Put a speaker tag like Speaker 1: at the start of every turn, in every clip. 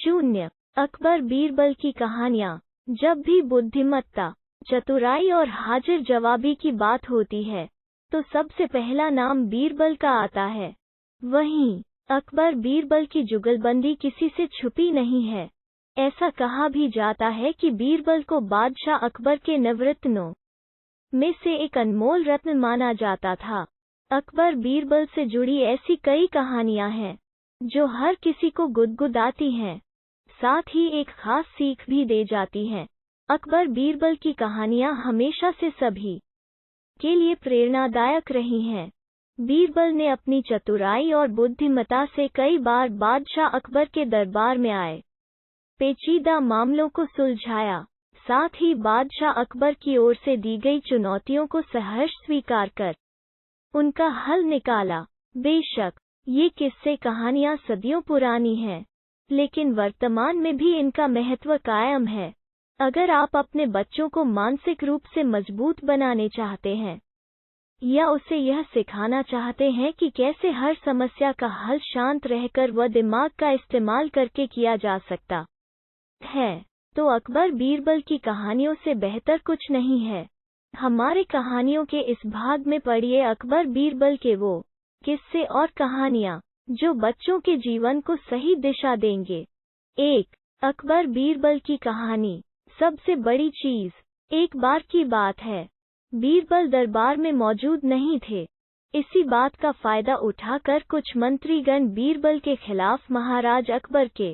Speaker 1: 0। अकबर बीरबल की कहानियाँ। जब भी बुद्धिमत्ता, चतुराई और हाजिर जवाबी की बात होती है तो सबसे पहला नाम बीरबल का आता है। वहीं अकबर बीरबल की जुगलबंदी किसी से छुपी नहीं है। ऐसा कहा भी जाता है कि बीरबल को बादशाह अकबर के नवरत्नों में से एक अनमोल रत्न माना जाता था। अकबर बीरबल से जुड़ी ऐसी कई कहानियां हैं जो हर किसी को गुदगुदाती हैं, साथ ही एक खास सीख भी दे जाती हैं। अकबर बीरबल की कहानियां हमेशा से सभी के लिए प्रेरणादायक रही हैं। बीरबल ने अपनी चतुराई और बुद्धिमत्ता से कई बार बादशाह अकबर के दरबार में आए पेचीदा मामलों को सुलझाया, साथ ही बादशाह अकबर की ओर से दी गई चुनौतियों को सहर्ष स्वीकार कर उनका हल निकाला। बेशक ये किस्से कहानियां सदियों पुरानी हैं, लेकिन वर्तमान में भी इनका महत्व कायम है। अगर आप अपने बच्चों को मानसिक रूप से मजबूत बनाने चाहते हैं या उसे यह सिखाना चाहते हैं कि कैसे हर समस्या का हल शांत रहकर व दिमाग का इस्तेमाल करके किया जा सकता है, तो अकबर बीरबल की कहानियों से बेहतर कुछ नहीं है। हमारे कहानियों के इस भाग में पढ़िए अकबर बीरबल के वो किस्से और कहानियाँ जो बच्चों के जीवन को सही दिशा देंगे। 1। अकबर बीरबल की कहानी। सबसे बड़ी चीज। एक बार की बात है, बीरबल दरबार में मौजूद नहीं थे। इसी बात का फायदा उठाकर कुछ मंत्रीगण बीरबल के खिलाफ महाराज अकबर के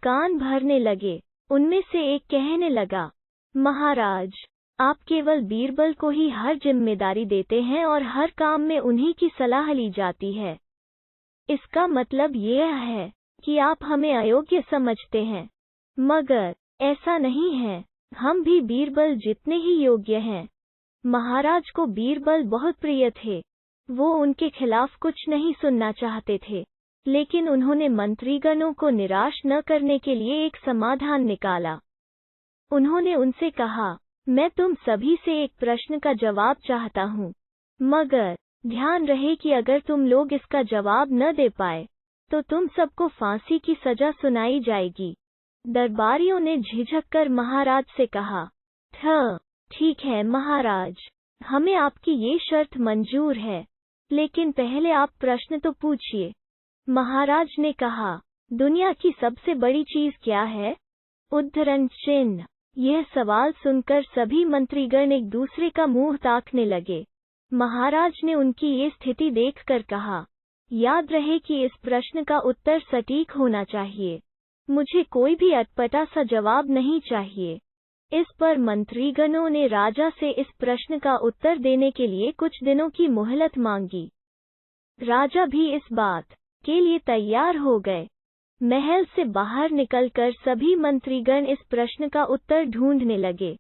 Speaker 1: कान भरने लगे। उनमें से एक कहने लगा, महाराज, आप केवल बीरबल को ही हर जिम्मेदारी देते हैं और हर काम में उन्हीं की सलाह ली जाती है। इसका मतलब यह है कि आप हमें अयोग्य समझते हैं। मगर ऐसा नहीं है, हम भी बीरबल जितने ही योग्य हैं। महाराज को बीरबल बहुत प्रिय थे। वो उनके खिलाफ कुछ नहीं सुनना चाहते थे, लेकिन उन्होंने मंत्रीगणों को निराश न करने के लिए एक समाधान निकाला। उन्होंने उनसे कहा, मैं तुम सभी से एक प्रश्न का जवाब चाहता हूँ, मगर ध्यान रहे कि अगर तुम लोग इसका जवाब न दे पाए तो तुम सबको फांसी की सजा सुनाई जाएगी। दरबारियों ने झिझक कर महाराज से कहा, ठीक है महाराज, हमें आपकी ये शर्त मंजूर है, लेकिन पहले आप प्रश्न तो पूछिए। महाराज ने कहा, दुनिया की सबसे बड़ी चीज क्या है? उद्धरण चिन्ह। यह सवाल सुनकर सभी मंत्रीगण एक दूसरे का मुंह ताकने लगे। महाराज ने उनकी ये स्थिति देखकर कहा, याद रहे कि इस प्रश्न का उत्तर सटीक होना चाहिए। मुझे कोई भी अटपटा सा जवाब नहीं चाहिए। इस पर मंत्रीगणों ने राजा से इस प्रश्न का उत्तर देने के लिए कुछ दिनों की मोहलत मांगी। राजा भी इस बात के लिए तैयार हो गए। महल से बाहर निकलकर सभी मंत्रीगण इस प्रश्न का उत्तर ढूंढने लगे।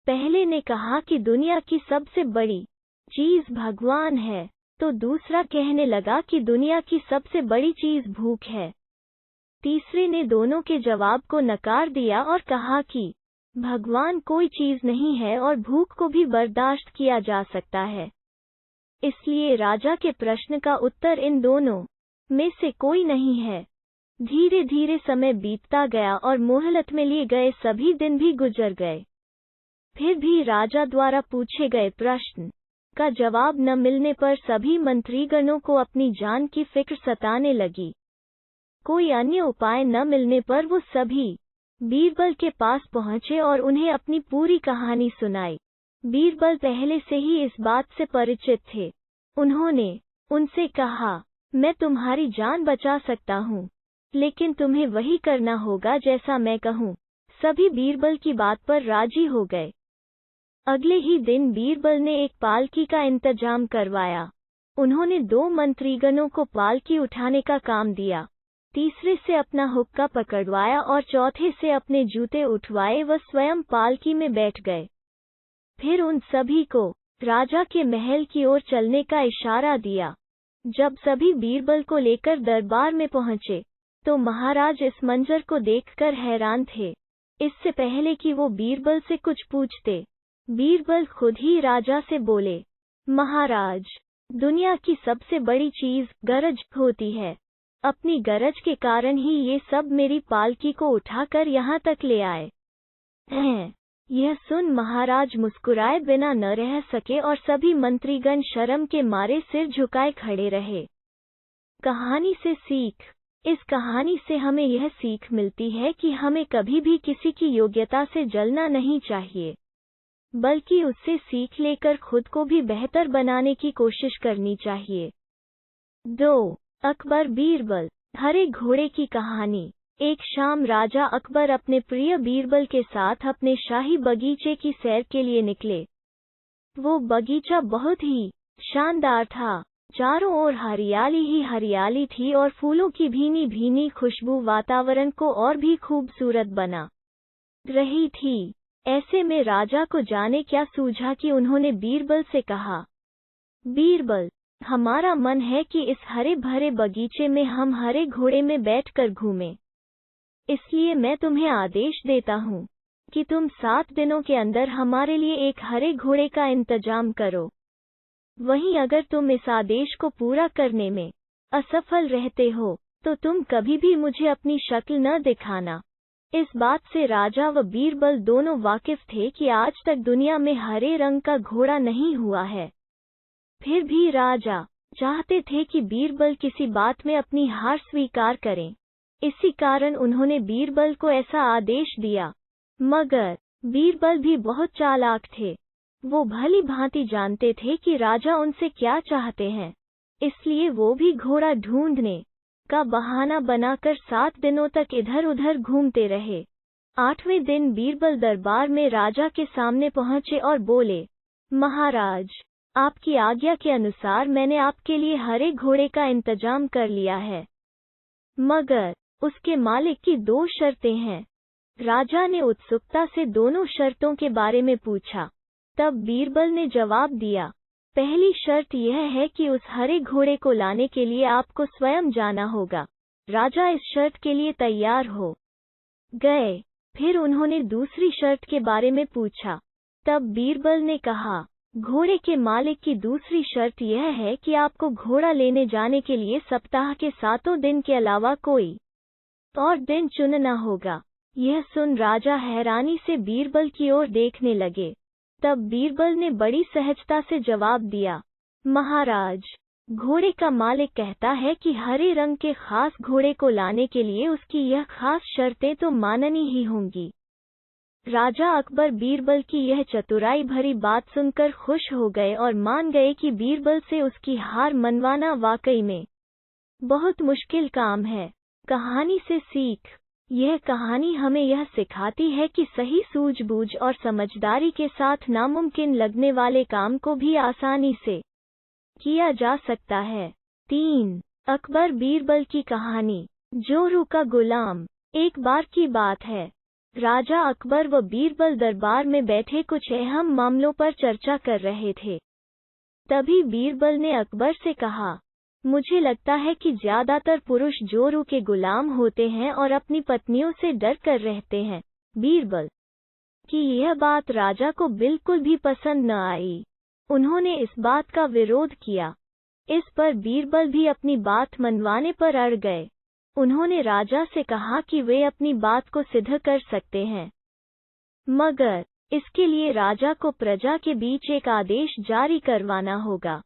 Speaker 1: पहले ने कहा कि दुनिया की सबसे बड़ी चीज भगवान है, तो दूसरा कहने लगा कि दुनिया की सबसे बड़ी चीज भूख है। तीसरे ने दोनों के जवाब को नकार दिया और कहा कि भगवान कोई चीज नहीं है और भूख को भी बर्दाश्त किया जा सकता है। इसलिए राजा के प्रश्न का उत्तर इन दोनों में से कोई नहीं है। धीरे धीरे समय बीतता गया और मोहलत में लिए गए सभी दिन भी गुजर गए। फिर भी राजा द्वारा पूछे गए प्रश्न का जवाब न मिलने पर सभी मंत्रीगणों को अपनी जान की फिक्र सताने लगी। कोई अन्य उपाय न मिलने पर वो सभी बीरबल के पास पहुंचे और उन्हें अपनी पूरी कहानी सुनाई। बीरबल पहले से ही इस बात से परिचित थे। उन्होंने उनसे कहा, मैं तुम्हारी जान बचा सकता हूँ, लेकिन तुम्हें वही करना होगा जैसा मैं कहूँ। सभी बीरबल की बात पर राजी हो गए। अगले ही दिन बीरबल ने एक पालकी का इंतजाम करवाया। उन्होंने 2 मंत्रीगणों को पालकी उठाने का काम दिया, तीसरे से अपना हुक्का पकड़वाया और चौथे से अपने जूते उठवाए व स्वयं पालकी में बैठ गए। फिर उन सभी को राजा के महल की ओर चलने का इशारा दिया। जब सभी बीरबल को लेकर दरबार में पहुंचे तो महाराज इस मंजर को देखकर हैरान थे। इससे पहले कि वो बीरबल से कुछ पूछते, बीरबल खुद ही राजा से बोले, महाराज, दुनिया की सबसे बड़ी चीज गरज होती है। अपनी गरज के कारण ही ये सब मेरी पालकी को उठाकर यहाँ तक ले आए हैं। यह सुन महाराज मुस्कुराए बिना न रह सके और सभी मंत्रीगण शर्म के मारे सिर झुकाए खड़े रहे। कहानी से सीख। इस कहानी से हमें यह सीख मिलती है कि हमें कभी भी किसी की योग्यता से जलना नहीं चाहिए, बल्कि उससे सीख लेकर खुद को भी बेहतर बनाने की कोशिश करनी चाहिए। 2. अकबर बीरबल। हरे घोड़े की कहानी। एक शाम राजा अकबर अपने प्रिय बीरबल के साथ अपने शाही बगीचे की सैर के लिए निकले। वो बगीचा बहुत ही शानदार था। चारों ओर हरियाली ही हरियाली थी और फूलों की भीनी भीनी खुशबू वातावरण को और भी खूबसूरत बना रही थी। ऐसे में राजा को जाने क्या सूझा कि उन्होंने बीरबल से कहा, बीरबल, हमारा मन है कि इस हरे भरे बगीचे में हम हरे घोड़े में बैठकर घूमें। इसलिए मैं तुम्हें आदेश देता हूँ कि तुम 7 दिनों के अंदर हमारे लिए एक हरे घोड़े का इंतजाम करो। वहीं अगर तुम इस आदेश को पूरा करने में असफल रहते हो तो तुम कभी भी मुझे अपनी शक्ल न दिखाना। इस बात से राजा व बीरबल दोनों वाकिफ थे कि आज तक दुनिया में हरे रंग का घोड़ा नहीं हुआ है। फिर भी राजा चाहते थे कि बीरबल किसी बात में अपनी हार स्वीकार करें। इसी कारण उन्होंने बीरबल को ऐसा आदेश दिया। मगर बीरबल भी बहुत चालाक थे। वो भली भांति जानते थे कि राजा उनसे क्या चाहते हैं, इसलिए वो भी घोड़ा ढूंढने का बहाना बनाकर 7 दिनों तक इधर उधर घूमते रहे। 8वें दिन बीरबल दरबार में राजा के सामने पहुंचे और बोले, महाराज, आपकी आज्ञा के अनुसार मैंने आपके लिए हरे घोड़े का इंतजाम कर लिया है, मगर उसके मालिक की 2 शर्तें हैं। राजा ने उत्सुकता से दोनों शर्तों के बारे में पूछा। तब बीरबल ने जवाब दिया, पहली शर्त यह है कि उस हरे घोड़े को लाने के लिए आपको स्वयं जाना होगा। राजा इस शर्त के लिए तैयार हो गए। फिर उन्होंने दूसरी शर्त के बारे में पूछा। तब बीरबल ने कहा, घोड़े के मालिक की दूसरी शर्त यह है कि आपको घोड़ा लेने जाने के लिए सप्ताह के 7 दिन के अलावा कोई और दिन चुनना होगा। यह सुन राजा हैरानी से बीरबल की ओर देखने लगे। तब बीरबल ने बड़ी सहजता से जवाब दिया, महाराज, घोड़े का मालिक कहता है कि हरे रंग के खास घोड़े को लाने के लिए उसकी यह खास शर्तें तो माननी ही होंगी। राजा अकबर बीरबल की यह चतुराई भरी बात सुनकर खुश हो गए और मान गए कि बीरबल से उसकी हार मनवाना वाकई में बहुत मुश्किल काम है। कहानी से सीख। यह कहानी हमें यह सिखाती है कि सही सूझबूझ और समझदारी के साथ नामुमकिन लगने वाले काम को भी आसानी से किया जा सकता है। 3. अकबर बीरबल की कहानी। जोरू का गुलाम। एक बार की बात है, राजा अकबर व बीरबल दरबार में बैठे कुछ अहम मामलों पर चर्चा कर रहे थे। तभी बीरबल ने अकबर से कहा, मुझे लगता है कि ज्यादातर पुरुष जोरू के गुलाम होते हैं और अपनी पत्नियों से डर कर रहते हैं। बीरबल की यह बात राजा को बिल्कुल भी पसंद न आई। उन्होंने इस बात का विरोध किया। इस पर बीरबल भी अपनी बात मनवाने पर अड़ गए। उन्होंने राजा से कहा कि वे अपनी बात को सिद्ध कर सकते हैं, मगर इसके लिए राजा को प्रजा के बीच एक आदेश जारी करवाना होगा।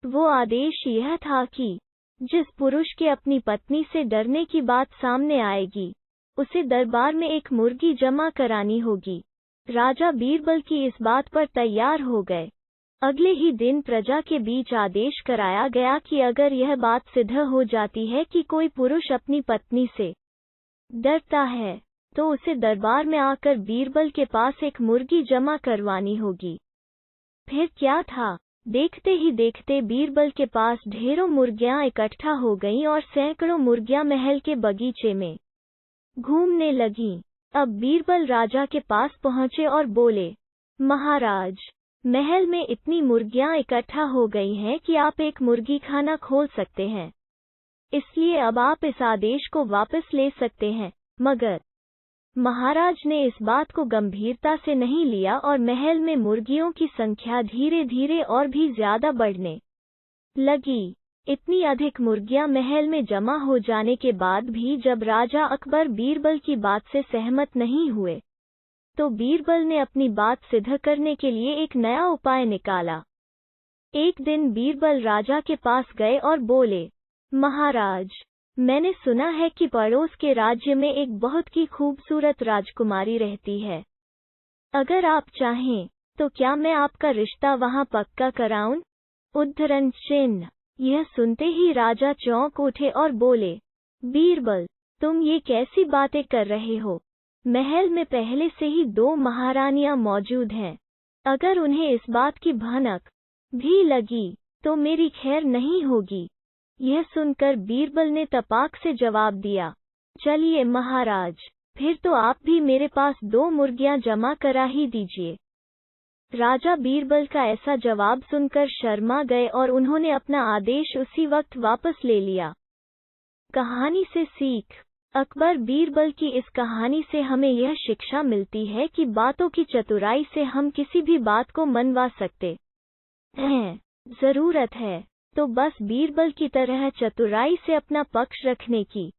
Speaker 1: वो आदेश यह था कि जिस पुरुष के अपनी पत्नी से डरने की बात सामने आएगी, उसे दरबार में एक मुर्गी जमा करानी होगी। राजा बीरबल की इस बात पर तैयार हो गए। अगले ही दिन प्रजा के बीच आदेश कराया गया कि अगर यह बात सिद्ध हो जाती है कि कोई पुरुष अपनी पत्नी से डरता है, तो उसे दरबार में आकर बीरबल के पास एक मुर्गी जमा करवानी होगी। फिर क्या था, देखते ही देखते बीरबल के पास ढेरों मुर्गियां इकट्ठा हो गईं और सैकड़ों मुर्गियां महल के बगीचे में घूमने लगीं। अब बीरबल राजा के पास पहुंचे और बोले, महाराज, महल में इतनी मुर्गियां इकट्ठा हो गई हैं कि आप एक मुर्गी खाना खोल सकते हैं, इसलिए अब आप इस आदेश को वापस ले सकते हैं। मगर महाराज ने इस बात को गंभीरता से नहीं लिया और महल में मुर्गियों की संख्या धीरे धीरे और भी ज्यादा बढ़ने लगी। इतनी अधिक मुर्गियां महल में जमा हो जाने के बाद भी जब राजा अकबर बीरबल की बात से सहमत नहीं हुए, तो बीरबल ने अपनी बात सिद्ध करने के लिए एक नया उपाय निकाला। एक दिन बीरबल राजा के पास गए और बोले, महाराज, मैंने सुना है कि पड़ोस के राज्य में एक बहुत ही खूबसूरत राजकुमारी रहती है। अगर आप चाहें तो क्या मैं आपका रिश्ता वहां पक्का कराऊं? उद्धरण चिन्ह। यह सुनते ही राजा चौंक उठे और बोले, बीरबल, तुम ये कैसी बातें कर रहे हो? महल में पहले से ही 2 महारानियां मौजूद हैं। अगर उन्हें इस बात की भनक भी लगी तो मेरी खैर नहीं होगी। यह सुनकर बीरबल ने तपाक से जवाब दिया, चलिए महाराज, फिर तो आप भी मेरे पास 2 मुर्गियां जमा करा ही दीजिए। राजा बीरबल का ऐसा जवाब सुनकर शर्मा गए और उन्होंने अपना आदेश उसी वक्त वापस ले लिया। कहानी से सीख। अकबर बीरबल की इस कहानी से हमें यह शिक्षा मिलती है कि बातों की चतुराई से हम किसी भी बात को मनवा सकते हैं। जरूरत है तो बस बीरबल की तरह चतुराई से अपना पक्ष रखने की।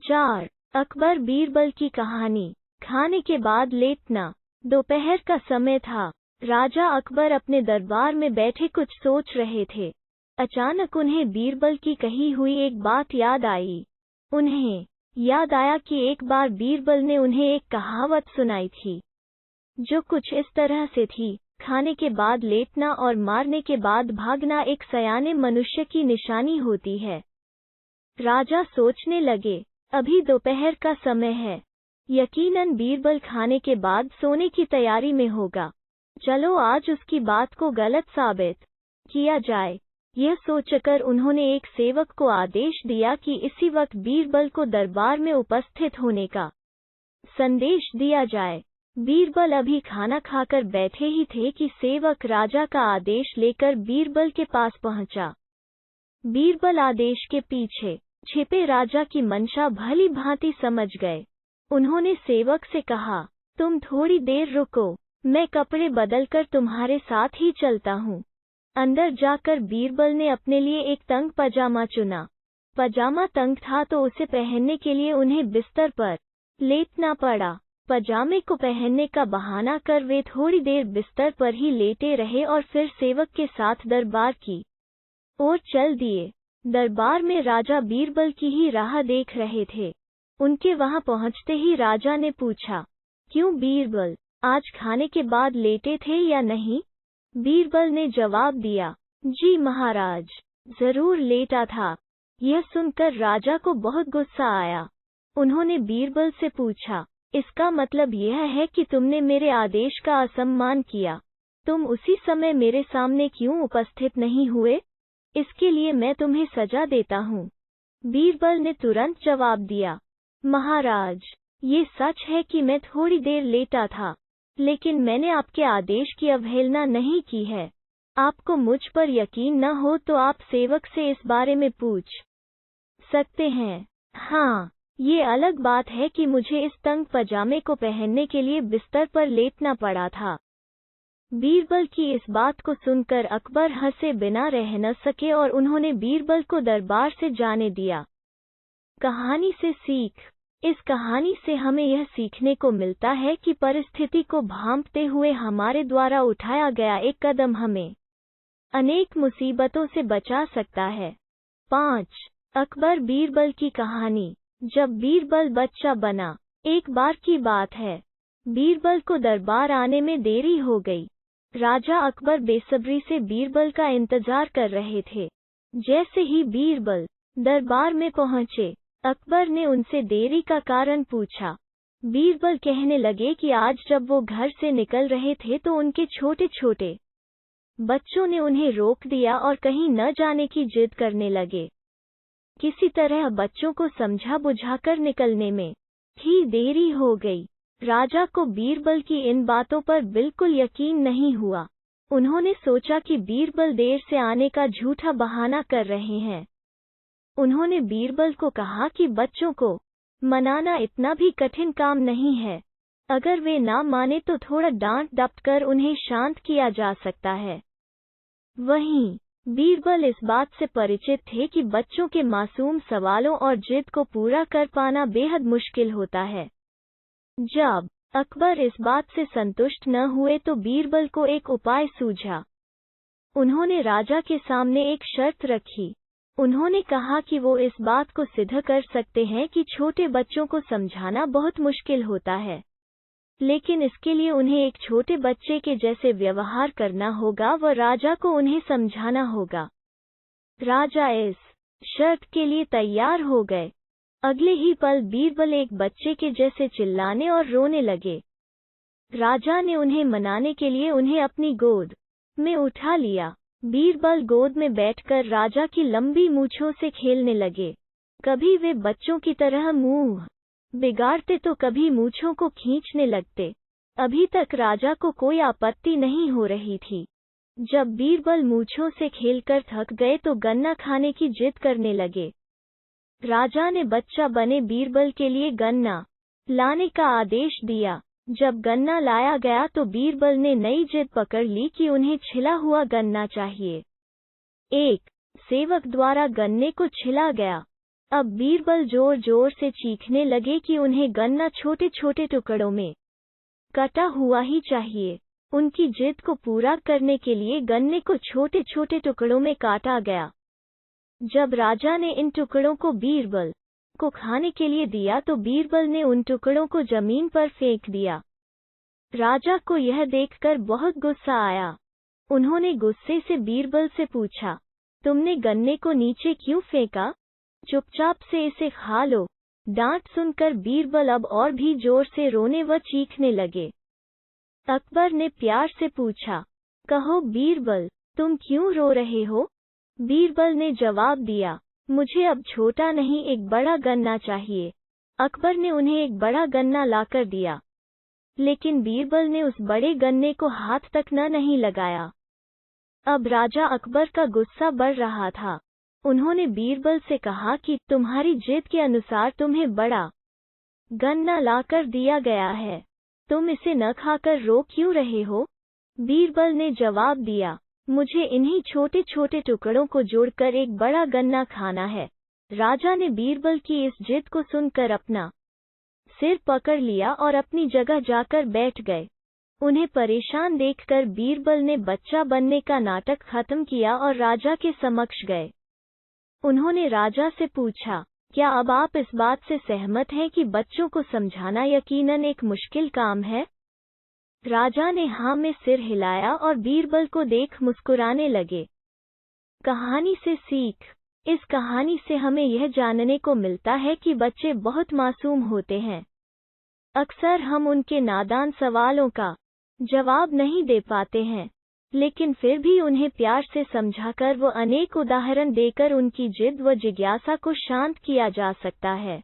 Speaker 1: 4. अकबर बीरबल की कहानी। खाने के बाद लेटना। दोपहर का समय था। राजा अकबर अपने दरबार में बैठे कुछ सोच रहे थे। अचानक उन्हें बीरबल की कही हुई एक बात याद आई। उन्हें याद आया कि एक बार बीरबल ने उन्हें एक कहावत सुनाई थी, जो कुछ इस तरह से थी, खाने के बाद लेटना और मारने के बाद भागना एक सयाने मनुष्य की निशानी होती है। राजा सोचने लगे, अभी दोपहर का समय है, यकीनन बीरबल खाने के बाद सोने की तैयारी में होगा। चलो आज उसकी बात को गलत साबित किया जाए। यह सोचकर उन्होंने एक सेवक को आदेश दिया कि इसी वक्त बीरबल को दरबार में उपस्थित होने का संदेश दिया जाए। बीरबल अभी खाना खाकर बैठे ही थे कि सेवक राजा का आदेश लेकर बीरबल के पास पहुंचा। बीरबल आदेश के पीछे छिपे राजा की मंशा भली भांति समझ गए। उन्होंने सेवक से कहा, तुम थोड़ी देर रुको, मैं कपड़े बदलकर तुम्हारे साथ ही चलता हूँ। अंदर जाकर बीरबल ने अपने लिए एक तंग पजामा चुना। पजामा तंग था तो उसे पहनने के लिए उन्हें बिस्तर पर लेटना पड़ा। पजामे को पहनने का बहाना कर वे थोड़ी देर बिस्तर पर ही लेटे रहे और फिर सेवक के साथ दरबार की ओर चल दिए। दरबार में राजा बीरबल की ही राह देख रहे थे। उनके वहां पहुंचते ही राजा ने पूछा, क्यों बीरबल, आज खाने के बाद लेटे थे या नहीं? बीरबल ने जवाब दिया, जी महाराज, जरूर लेटा था। यह सुनकर राजा को बहुत गुस्सा आया। उन्होंने बीरबल से पूछा, इसका मतलब यह है कि तुमने मेरे आदेश का असम्मान किया। तुम उसी समय मेरे सामने क्यों उपस्थित नहीं हुए? इसके लिए मैं तुम्हें सजा देता हूँ। बीरबल ने तुरंत जवाब दिया, महाराज, ये सच है कि मैं थोड़ी देर लेटा था, लेकिन मैंने आपके आदेश की अवहेलना नहीं की है। आपको मुझ पर यकीन न हो तो आप सेवक से इस बारे में पूछ सकते हैं। हाँ, ये अलग बात है कि मुझे इस तंग पजामे को पहनने के लिए बिस्तर पर लेटना पड़ा था। बीरबल की इस बात को सुनकर अकबर हंसे बिना रह न सके और उन्होंने बीरबल को दरबार से जाने दिया। कहानी से सीख। इस कहानी से हमें यह सीखने को मिलता है कि परिस्थिति को भांपते हुए हमारे द्वारा उठाया गया एक कदम हमें अनेक मुसीबतों से बचा सकता है। 5. अकबर बीरबल की कहानी। जब बीरबल बच्चा बना। एक बार की बात है, बीरबल को दरबार आने में देरी हो गई। राजा अकबर बेसब्री से बीरबल का इंतजार कर रहे थे। जैसे ही बीरबल दरबार में पहुंचे, अकबर ने उनसे देरी का कारण पूछा। बीरबल कहने लगे कि आज जब वो घर से निकल रहे थे तो उनके छोटे छोटे बच्चों ने उन्हें रोक दिया और कहीं न जाने की जिद करने लगे। किसी तरह बच्चों को समझा बुझाकर निकलने में ही देरी हो गई। राजा को बीरबल की इन बातों पर बिल्कुल यकीन नहीं हुआ। उन्होंने सोचा कि बीरबल देर से आने का झूठा बहाना कर रहे हैं। उन्होंने बीरबल को कहा कि बच्चों को मनाना इतना भी कठिन काम नहीं है। अगर वे ना माने तो थोड़ा डांट डपट कर उन्हें शांत किया जा सकता है। वहीं बीरबल इस बात से परिचित थे कि बच्चों के मासूम सवालों और जिद को पूरा कर पाना बेहद मुश्किल होता है। जब अकबर इस बात से संतुष्ट न हुए तो बीरबल को एक उपाय सूझा। उन्होंने राजा के सामने एक शर्त रखी। उन्होंने कहा कि वो इस बात को सिद्ध कर सकते हैं कि छोटे बच्चों को समझाना बहुत मुश्किल होता है, लेकिन इसके लिए उन्हें एक छोटे बच्चे के जैसे व्यवहार करना होगा व राजा को उन्हें समझाना होगा। राजा इस शर्त के लिए तैयार हो गए। अगले ही पल बीरबल एक बच्चे के जैसे चिल्लाने और रोने लगे। राजा ने उन्हें मनाने के लिए उन्हें अपनी गोद में उठा लिया। बीरबल गोद में बैठकर राजा की लंबी मूंछों से खेलने लगे। कभी वे बच्चों की तरह मुंह बिगाड़ते तो कभी मूंछों को खींचने लगते। अभी तक राजा को कोई आपत्ति नहीं हो रही थी। जब बीरबल मूंछों से खेलकर थक गए तो गन्ना खाने की जिद करने लगे। राजा ने बच्चा बने बीरबल के लिए गन्ना लाने का आदेश दिया। जब गन्ना लाया गया तो बीरबल ने नई जिद पकड़ ली कि उन्हें छिला हुआ गन्ना चाहिए। एक सेवक द्वारा गन्ने को छिला गया। अब बीरबल जोर जोर से चीखने लगे कि उन्हें गन्ना छोटे छोटे टुकड़ों में कटा हुआ ही चाहिए। उनकी जिद को पूरा करने के लिए गन्ने को छोटे छोटे टुकड़ों में काटा गया। जब राजा ने इन टुकड़ों को बीरबल को खाने के लिए दिया तो बीरबल ने उन टुकड़ों को जमीन पर फेंक दिया। राजा को यह देखकर बहुत गुस्सा आया। उन्होंने गुस्से से बीरबल से पूछा, तुमने गन्ने को नीचे क्यों फेंका? चुपचाप से इसे खा लो। डांट सुनकर बीरबल अब और भी जोर से रोने व चीखने लगे। अकबर ने प्यार से पूछा, कहो बीरबल, तुम क्यों रो रहे हो? बीरबल ने जवाब दिया, मुझे अब छोटा नहीं एक बड़ा गन्ना चाहिए। अकबर ने उन्हें एक बड़ा गन्ना लाकर दिया, लेकिन बीरबल ने उस बड़े गन्ने को हाथ तक नहीं लगाया। अब राजा अकबर का गुस्सा बढ़ रहा था। उन्होंने बीरबल से कहा कि तुम्हारी जिद के अनुसार तुम्हें बड़ा गन्ना लाकर दिया गया है, तुम इसे न खाकर रो क्यों रहे हो? बीरबल ने जवाब दिया, मुझे इन्हीं छोटे छोटे टुकड़ों को जोड़कर एक बड़ा गन्ना खाना है। राजा ने बीरबल की इस जिद को सुनकर अपना सिर पकड़ लिया और अपनी जगह जाकर बैठ गए। उन्हें परेशान देखकर बीरबल ने बच्चा बनने का नाटक खत्म किया और राजा के समक्ष गए। उन्होंने राजा से पूछा, क्या अब आप इस बात से सहमत हैं कि बच्चों को समझाना यकीनन एक मुश्किल काम है? राजा ने हाँ में सिर हिलाया और बीरबल को देख मुस्कुराने लगे। कहानी से सीख। इस कहानी से हमें यह जानने को मिलता है कि बच्चे बहुत मासूम होते हैं। अक्सर हम उनके नादान सवालों का जवाब नहीं दे पाते हैं, लेकिन फिर भी उन्हें प्यार से समझाकर व अनेक उदाहरण देकर उनकी जिद व जिज्ञासा को शांत किया जा सकता है।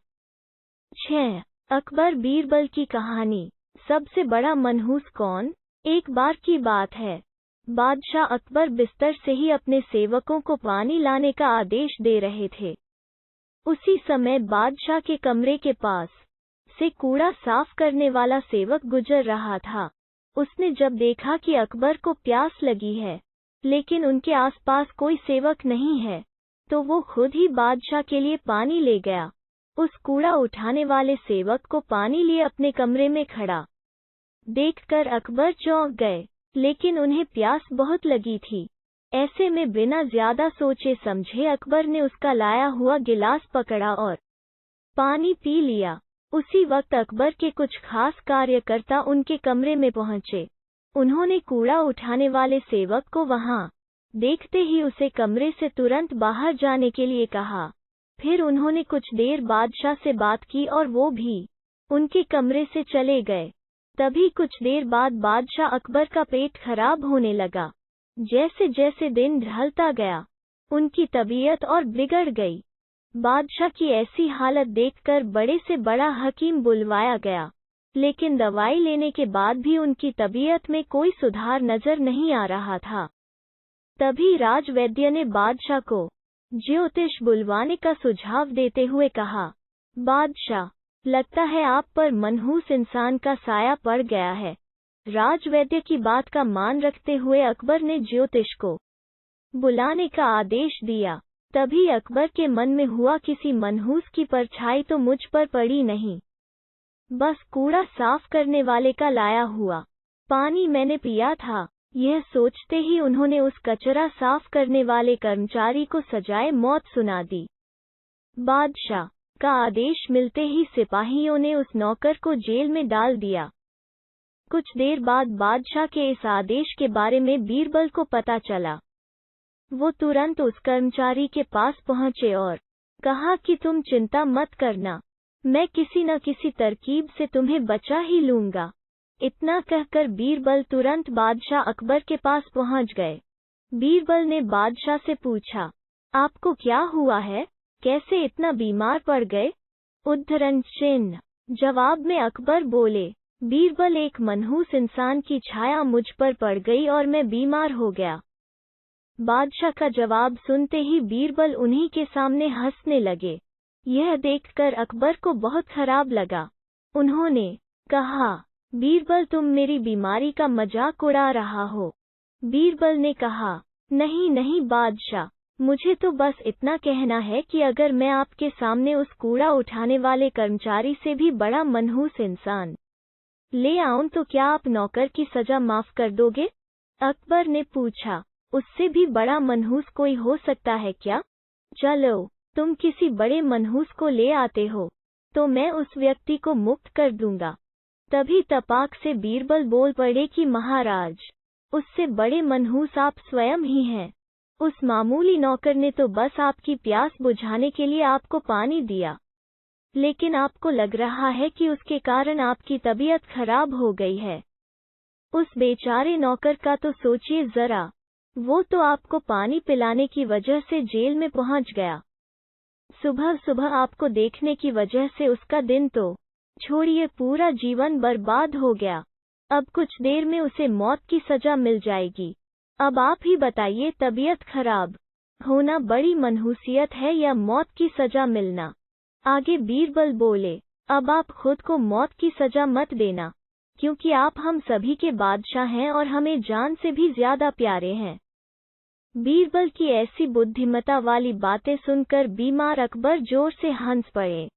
Speaker 1: 6. अकबर बीरबल की कहानी। सबसे बड़ा मनहूस कौन? एक बार की बात है, बादशाह अकबर बिस्तर से ही अपने सेवकों को पानी लाने का आदेश दे रहे थे। उसी समय बादशाह के कमरे के पास से कूड़ा साफ करने वाला सेवक गुजर रहा था। उसने जब देखा कि अकबर को प्यास लगी है, लेकिन उनके आसपास कोई सेवक नहीं है, तो वो खुद ही बादशाह के लिए पानी ले गया। उस कूड़ा उठाने वाले सेवक को पानी लिए अपने कमरे में खड़ा देखकर अकबर चौंक गए, लेकिन उन्हें प्यास बहुत लगी थी। ऐसे में बिना ज्यादा सोचे समझे अकबर ने उसका लाया हुआ गिलास पकड़ा और पानी पी लिया। उसी वक्त अकबर के कुछ खास कार्यकर्ता उनके कमरे में पहुंचे। उन्होंने कूड़ा उठाने वाले सेवक को वहां देखते ही उसे कमरे से तुरंत बाहर जाने के लिए कहा। फिर उन्होंने कुछ देर बादशाह से बात की और वो भी उनके कमरे से चले गए। तभी कुछ देर बाद बादशाह अकबर का पेट खराब होने लगा। जैसे जैसे दिन ढलता गया, उनकी तबीयत और बिगड़ गई। बादशाह की ऐसी हालत देखकर बड़े से बड़ा हकीम बुलवाया गया, लेकिन दवाई लेने के बाद भी उनकी तबीयत में कोई सुधार नजर नहीं आ रहा था। तभी राजवैद्य ने बादशाह को ज्योतिष बुलवाने का सुझाव देते हुए कहा, बादशाह, लगता है आप पर मनहूस इंसान का साया पड़ गया है। राजवैद्य की बात का मान रखते हुए अकबर ने ज्योतिष को बुलाने का आदेश दिया। तभी अकबर के मन में हुआ किसी मनहूस की परछाई तो मुझ पर पड़ी नहीं, बस कूड़ा साफ करने वाले का लाया हुआ पानी मैंने पिया था। यह सोचते ही उन्होंने उस कचरा साफ करने वाले कर्मचारी को सजाए मौत सुना दी। बादशाह का आदेश मिलते ही सिपाहियों ने उस नौकर को जेल में डाल दिया। कुछ देर बाद बादशाह के इस आदेश के बारे में बीरबल को पता चला। वो तुरंत उस कर्मचारी के पास पहुंचे और कहा कि तुम चिंता मत करना, मैं किसी न किसी तरकीब से तुम्हें बचा ही लूंगा। इतना कहकर बीरबल तुरंत बादशाह अकबर के पास पहुंच गए। बीरबल ने बादशाह से पूछा, आपको क्या हुआ है, कैसे इतना बीमार पड़ गए? उद्धरण चिन्ह। जवाब में अकबर बोले, बीरबल एक मनहूस इंसान की छाया मुझ पर पड़ गई और मैं बीमार हो गया। बादशाह का जवाब सुनते ही बीरबल उन्हीं के सामने हंसने लगे। यह देखकर अकबर को बहुत खराब लगा। उन्होंने कहा, बीरबल तुम मेरी बीमारी का मजाक उड़ा रहा हो। बीरबल ने कहा, नहीं नहीं बादशाह, मुझे तो बस इतना कहना है कि अगर मैं आपके सामने उस कूड़ा उठाने वाले कर्मचारी से भी बड़ा मनहूस इंसान ले आऊं तो क्या आप नौकर की सजा माफ कर दोगे? अकबर ने पूछा, उससे भी बड़ा मनहूस कोई हो सकता है क्या? चलो, तुम किसी बड़े मनहूस को ले आते हो तो मैं उस व्यक्ति को मुक्त कर दूंगा। तभी तपाक से बीरबल बोल पड़े कि महाराज, उससे बड़े मनहूस आप स्वयं ही हैं। उस मामूली नौकर ने तो बस आपकी प्यास बुझाने के लिए आपको पानी दिया, लेकिन आपको लग रहा है कि उसके कारण आपकी तबीयत खराब हो गई है। उस बेचारे नौकर का तो सोचिए जरा, वो तो आपको पानी पिलाने की वजह से जेल में पहुंच गया। सुबह सुबह आपको देखने की वजह से उसका दिन तो छोड़िए पूरा जीवन बर्बाद हो गया। अब कुछ देर में उसे मौत की सजा मिल जाएगी। अब आप ही बताइए, तबीयत खराब होना बड़ी मनहूसियत है या मौत की सजा मिलना? आगे बीरबल बोले, अब आप खुद को मौत की सजा मत देना, क्योंकि आप हम सभी के बादशाह हैं और हमें जान से भी ज्यादा प्यारे हैं। बीरबल की ऐसी बुद्धिमत्ता वाली बातें सुनकर बीमार अकबर जोर से हंस पड़े।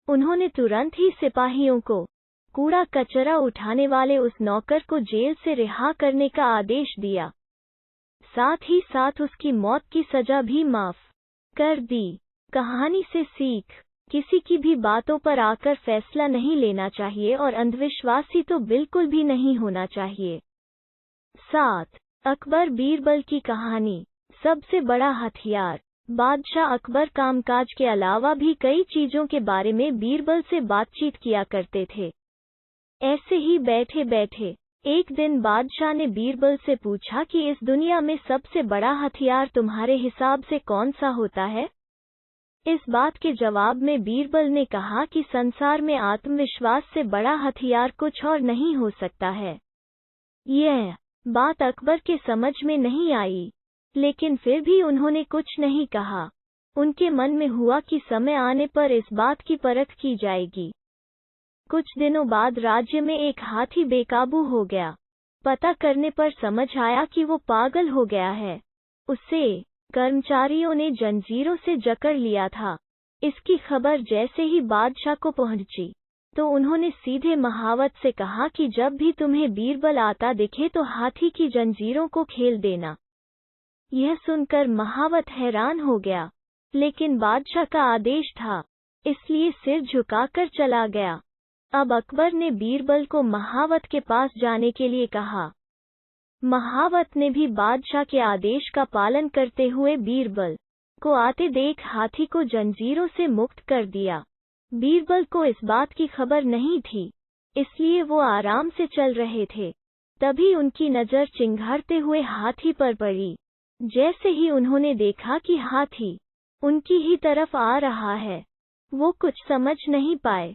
Speaker 1: उन्होंने तुरंत ही सिपाहियों को कूड़ा कचरा उठाने वाले उस नौकर को जेल से रिहा करने का आदेश दिया। साथ ही साथ उसकी मौत की सजा भी माफ कर दी। कहानी से सीख, किसी की भी बातों पर आकर फैसला नहीं लेना चाहिए और अंधविश्वासी तो बिल्कुल भी नहीं होना चाहिए। 7. अकबर बीरबल की कहानी। सबसे बड़ा हथियार। बादशाह अकबर कामकाज के अलावा भी कई चीजों के बारे में बीरबल से बातचीत किया करते थे। ऐसे ही बैठे बैठे एक दिन बादशाह ने बीरबल से पूछा कि इस दुनिया में सबसे बड़ा हथियार तुम्हारे हिसाब से कौन सा होता है? इस बात के जवाब में बीरबल ने कहा कि संसार में आत्मविश्वास से बड़ा हथियार कुछ और नहीं हो सकता है। यह बात अकबर के समझ में नहीं आई, लेकिन फिर भी उन्होंने कुछ नहीं कहा। उनके मन में हुआ कि समय आने पर इस बात की परख की जाएगी। कुछ दिनों बाद राज्य में एक हाथी बेकाबू हो गया। पता करने पर समझ आया कि वो पागल हो गया है। उसे कर्मचारियों ने जंजीरों से जकड़ लिया था। इसकी खबर जैसे ही बादशाह को पहुंची, तो उन्होंने सीधे महावत से कहा कि जब भी तुम्हें बीरबल आता दिखे तो हाथी की जंजीरों को खेल देना। यह सुनकर महावत हैरान हो गया, लेकिन बादशाह का आदेश था, इसलिए सिर झुकाकर चला गया। अब अकबर ने बीरबल को महावत के पास जाने के लिए कहा। महावत ने भी बादशाह के आदेश का पालन करते हुए बीरबल को आते देख हाथी को जंजीरों से मुक्त कर दिया। बीरबल को इस बात की खबर नहीं थी, इसलिए वो आराम से चल रहे थे। तभी उनकी नज़र चिंघाड़ते हुए हाथी पर पड़ी। जैसे ही उन्होंने देखा कि हाथी उनकी ही तरफ आ रहा है, वो कुछ समझ नहीं पाए।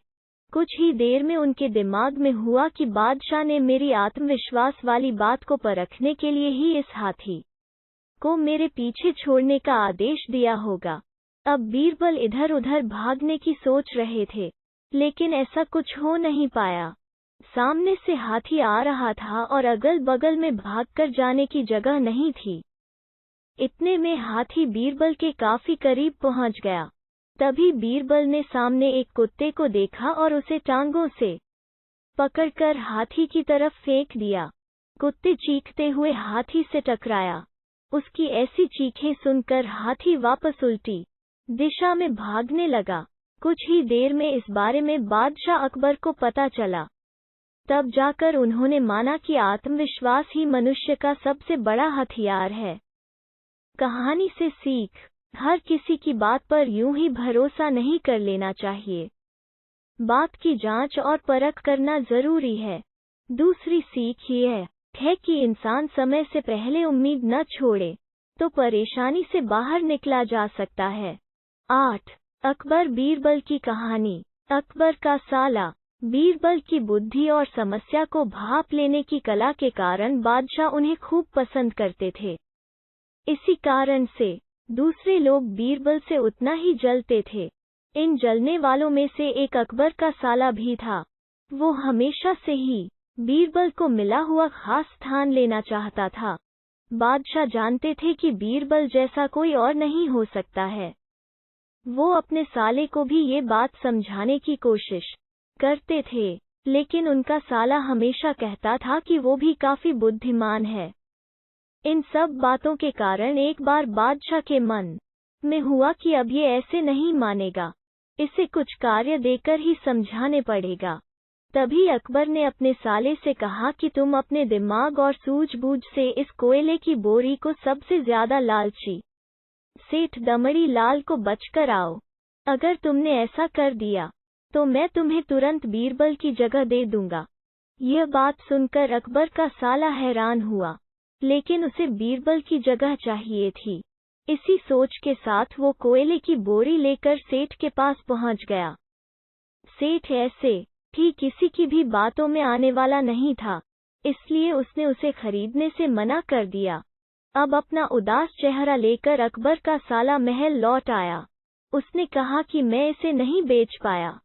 Speaker 1: कुछ ही देर में उनके दिमाग में हुआ कि बादशाह ने मेरी आत्मविश्वास वाली बात को परखने के लिए ही इस हाथी को मेरे पीछे छोड़ने का आदेश दिया होगा। अब बीरबल इधर उधर भागने की सोच रहे थे, लेकिन ऐसा कुछ हो नहीं पाया। सामने से हाथी आ रहा था और अगल बगल में भागकर जाने की जगह नहीं थी। इतने में हाथी बीरबल के काफी करीब पहुंच गया। तभी बीरबल ने सामने एक कुत्ते को देखा और उसे टांगों से पकड़कर हाथी की तरफ फेंक दिया। कुत्ते चीखते हुए हाथी से टकराया। उसकी ऐसी चीखें सुनकर हाथी वापस उल्टी दिशा में भागने लगा। कुछ ही देर में इस बारे में बादशाह अकबर को पता चला। तब जाकर उन्होंने माना कि आत्मविश्वास ही मनुष्य का सबसे बड़ा हथियार है। कहानी से सीख, हर किसी की बात पर यूं ही भरोसा नहीं कर लेना चाहिए। बात की जांच और परख करना जरूरी है। दूसरी सीख ये है कि इंसान समय से पहले उम्मीद न छोड़े तो परेशानी से बाहर निकला जा सकता है। 8. अकबर बीरबल की कहानी। अकबर का साला। बीरबल की बुद्धि और समस्या को भांप लेने की कला के कारण बादशाह उन्हें खूब पसंद करते थे। इसी कारण से दूसरे लोग बीरबल से उतना ही जलते थे। इन जलने वालों में से एक अकबर का साला भी था। वो हमेशा से ही बीरबल को मिला हुआ खास स्थान लेना चाहता था। बादशाह जानते थे कि बीरबल जैसा कोई और नहीं हो सकता है। वो अपने साले को भी ये बात समझाने की कोशिश करते थे, लेकिन उनका साला हमेशा कहता था कि वो भी काफी बुद्धिमान है। इन सब बातों के कारण एक बार बादशाह के मन में हुआ कि अब ये ऐसे नहीं मानेगा, इसे कुछ कार्य देकर ही समझाने पड़ेगा। तभी अकबर ने अपने साले से कहा कि तुम अपने दिमाग और सूझबूझ से इस कोयले की बोरी को सबसे ज्यादा लालची सेठ दमड़ी लाल को बचकर आओ। अगर तुमने ऐसा कर दिया तो मैं तुम्हें तुरंत बीरबल की जगह दे दूंगा। यह बात सुनकर अकबर का साला हैरान हुआ, लेकिन उसे बीरबल की जगह चाहिए थी। इसी सोच के साथ वो कोयले की बोरी लेकर सेठ के पास पहुंच गया। सेठ ऐसे ठीक किसी की भी बातों में आने वाला नहीं था, इसलिए उसने उसे खरीदने से मना कर दिया। अब अपना उदास चेहरा लेकर अकबर का साला महल लौट आया। उसने कहा कि मैं इसे नहीं बेच पाया।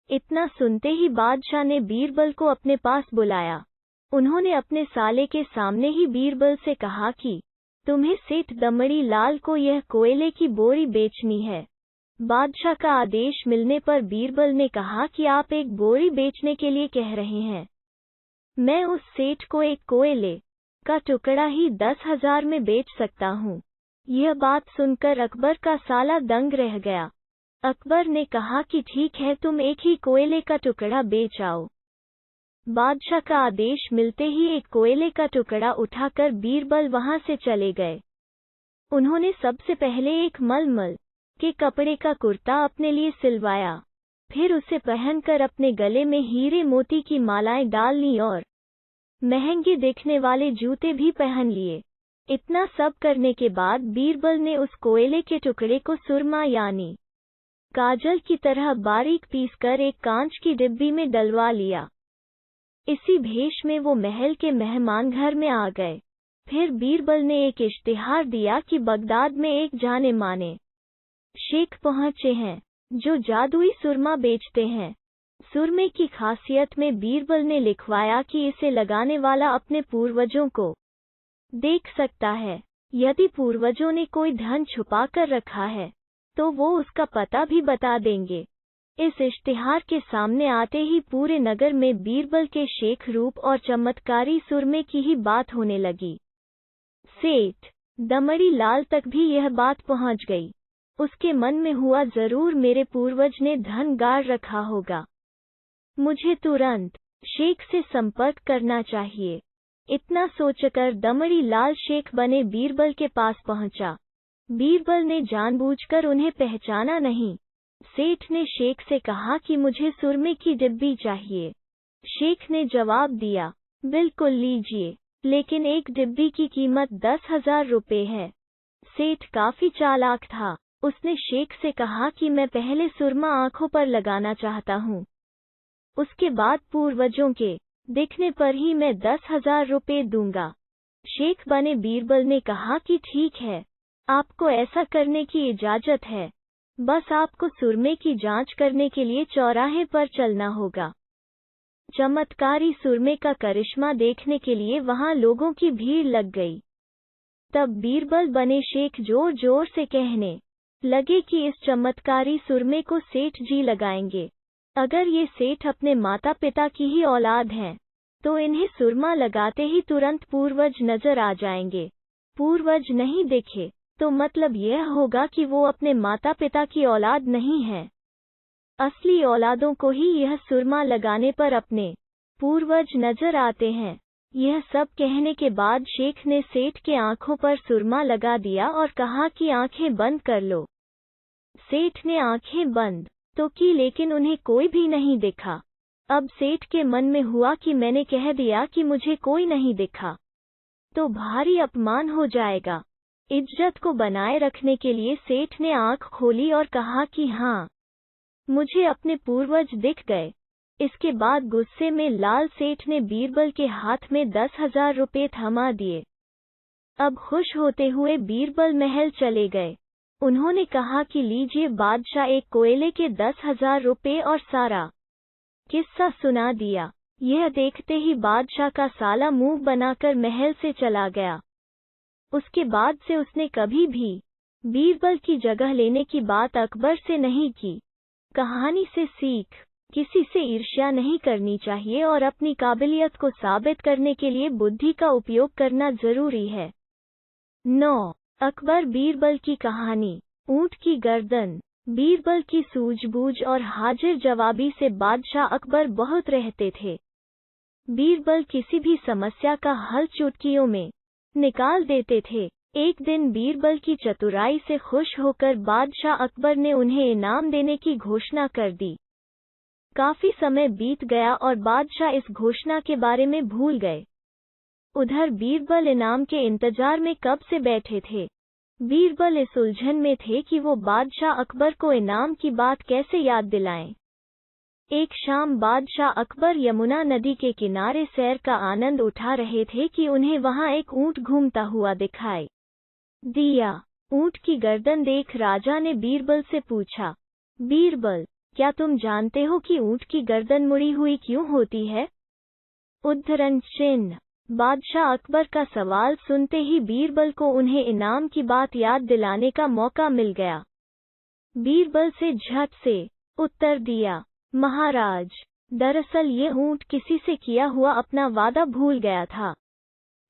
Speaker 1: इतना सुनते ही बादशाह ने बीरबल को अपने पास बुलाया। उन्होंने अपने साले के सामने ही बीरबल से कहा कि तुम्हें सेठ दमड़ी लाल को यह कोयले की बोरी बेचनी है। बादशाह का आदेश मिलने पर बीरबल ने कहा कि आप एक बोरी बेचने के लिए कह रहे हैं। मैं उस सेठ को एक कोयले का टुकड़ा ही 10,000 में बेच सकता हूँ। यह बात सुनकर अकबर का साला दंग रह गया। अकबर ने कहा कि ठीक है, तुम एक ही कोयले का टुकड़ा बेच आओ। बादशाह का आदेश मिलते ही एक कोयले का टुकड़ा उठाकर बीरबल वहां से चले गए। उन्होंने सबसे पहले एक मलमल के कपड़े का कुर्ता अपने लिए सिलवाया, फिर उसे पहनकर अपने गले में हीरे मोती की मालाएं डाल ली और महंगे दिखने वाले जूते भी पहन लिए। इतना सब करने के बाद बीरबल ने उस कोयले के टुकड़े को सुरमा यानी काजल की तरह बारीक पीसकर एक कांच की डिब्बी में डलवा लिया। इसी भेष में वो महल के मेहमान घर में आ गए। फिर बीरबल ने एक इश्तिहार दिया कि बगदाद में एक जाने माने शेख पहुंचे हैं जो जादुई सुरमा बेचते हैं। सुरमे की खासियत में बीरबल ने लिखवाया कि इसे लगाने वाला अपने पूर्वजों को देख सकता है। यदि पूर्वजों ने कोई धन छुपा कर रखा है तो वो उसका पता भी बता देंगे। इस इश्तिहार के सामने आते ही पूरे नगर में बीरबल के शेख रूप और चमत्कारी सुरमे की ही बात होने लगी। सेठ दमड़ी लाल तक भी यह बात पहुंच गई। उसके मन में हुआ, जरूर मेरे पूर्वज ने धन गाड़ रखा होगा, मुझे तुरंत शेख से संपर्क करना चाहिए। इतना सोचकर दमड़ी लाल शेख बने बीरबल के पास पहुंचा। बीरबल ने जानबूझकर उन्हें पहचाना नहीं। सेठ ने शेख से कहा कि मुझे सुरमे की डिब्बी चाहिए। शेख ने जवाब दिया, बिल्कुल लीजिए, लेकिन एक डिब्बी की कीमत 10,000 रुपये है। सेठ काफी चालाक था। उसने शेख से कहा कि मैं पहले सुरमा आंखों पर लगाना चाहता हूँ, उसके बाद पूर्वजों के दिखने पर ही मैं 10,000 रुपये दूंगा। शेख बने बीरबल ने कहा कि ठीक है, आपको ऐसा करने की इजाजत है, बस आपको सुरमे की जांच करने के लिए चौराहे पर चलना होगा। चमत्कारी सुरमे का करिश्मा देखने के लिए वहां लोगों की भीड़ लग गई। तब बीरबल बने शेख जोर जोर से कहने लगे कि इस चमत्कारी सुरमे को सेठ जी लगाएंगे। अगर ये सेठ अपने माता पिता की ही औलाद हैं, तो इन्हें सुरमा लगाते ही तुरंत पूर्वज नजर आ जाएंगे। पूर्वज नहीं दिखे तो मतलब यह होगा कि वो अपने माता पिता की औलाद नहीं है। असली औलादों को ही यह सुरमा लगाने पर अपने पूर्वज नजर आते हैं। यह सब कहने के बाद शेख ने सेठ के आंखों पर सुरमा लगा दिया और कहा कि आंखें बंद कर लो। सेठ ने आंखें बंद तो की, लेकिन उन्हें कोई भी नहीं दिखा। अब सेठ के मन में हुआ कि मैंने कह दिया कि मुझे कोई नहीं दिखा तो भारी अपमान हो जाएगा। इज्जत को बनाए रखने के लिए सेठ ने आंख खोली और कहा कि हाँ, मुझे अपने पूर्वज दिख गए। इसके बाद गुस्से में लाल सेठ ने बीरबल के हाथ में 10,000 रुपये थमा दिए। अब खुश होते हुए बीरबल महल चले गए। उन्होंने कहा कि लीजिए बादशाह, एक कोयले के 10,000 रुपये और सारा किस्सा सुना दिया। यह देखते ही बादशाह का साला मुंह बनाकर महल से चला गया। उसके बाद से उसने कभी भी बीरबल की जगह लेने की बात अकबर से नहीं की। कहानी से सीख, किसी से ईर्ष्या नहीं करनी चाहिए और अपनी काबिलियत को साबित करने के लिए बुद्धि का उपयोग करना जरूरी है। 9. अकबर बीरबल की कहानी। ऊंट की गर्दन। बीरबल की सूझबूझ और हाजिर जवाबी से बादशाह अकबर बहुत रहते थे। बीरबल किसी भी समस्या का हल चुटकियों में निकाल देते थे। एक दिन बीरबल की चतुराई से खुश होकर बादशाह अकबर ने उन्हें इनाम देने की घोषणा कर दी। काफी समय बीत गया और बादशाह इस घोषणा के बारे में भूल गए। उधर बीरबल इनाम के इंतजार में कब से बैठे थे। बीरबल इस उलझन में थे कि वो बादशाह अकबर को इनाम की बात कैसे याद दिलाएं। एक शाम बादशाह अकबर यमुना नदी के किनारे सैर का आनंद उठा रहे थे कि उन्हें वहां एक ऊंट घूमता हुआ दिखाई दिया। ऊंट की गर्दन देख राजा ने बीरबल से पूछा, बीरबल, क्या तुम जानते हो कि ऊंट की गर्दन मुड़ी हुई क्यों होती है? उद्धरण चिन्ह। बादशाह अकबर का सवाल सुनते ही बीरबल को उन्हें इनाम की बात याद दिलाने का मौका मिल गया। बीरबल से झट से उत्तर दिया, महाराज, दरअसल ये ऊंट किसी से किया हुआ अपना वादा भूल गया था,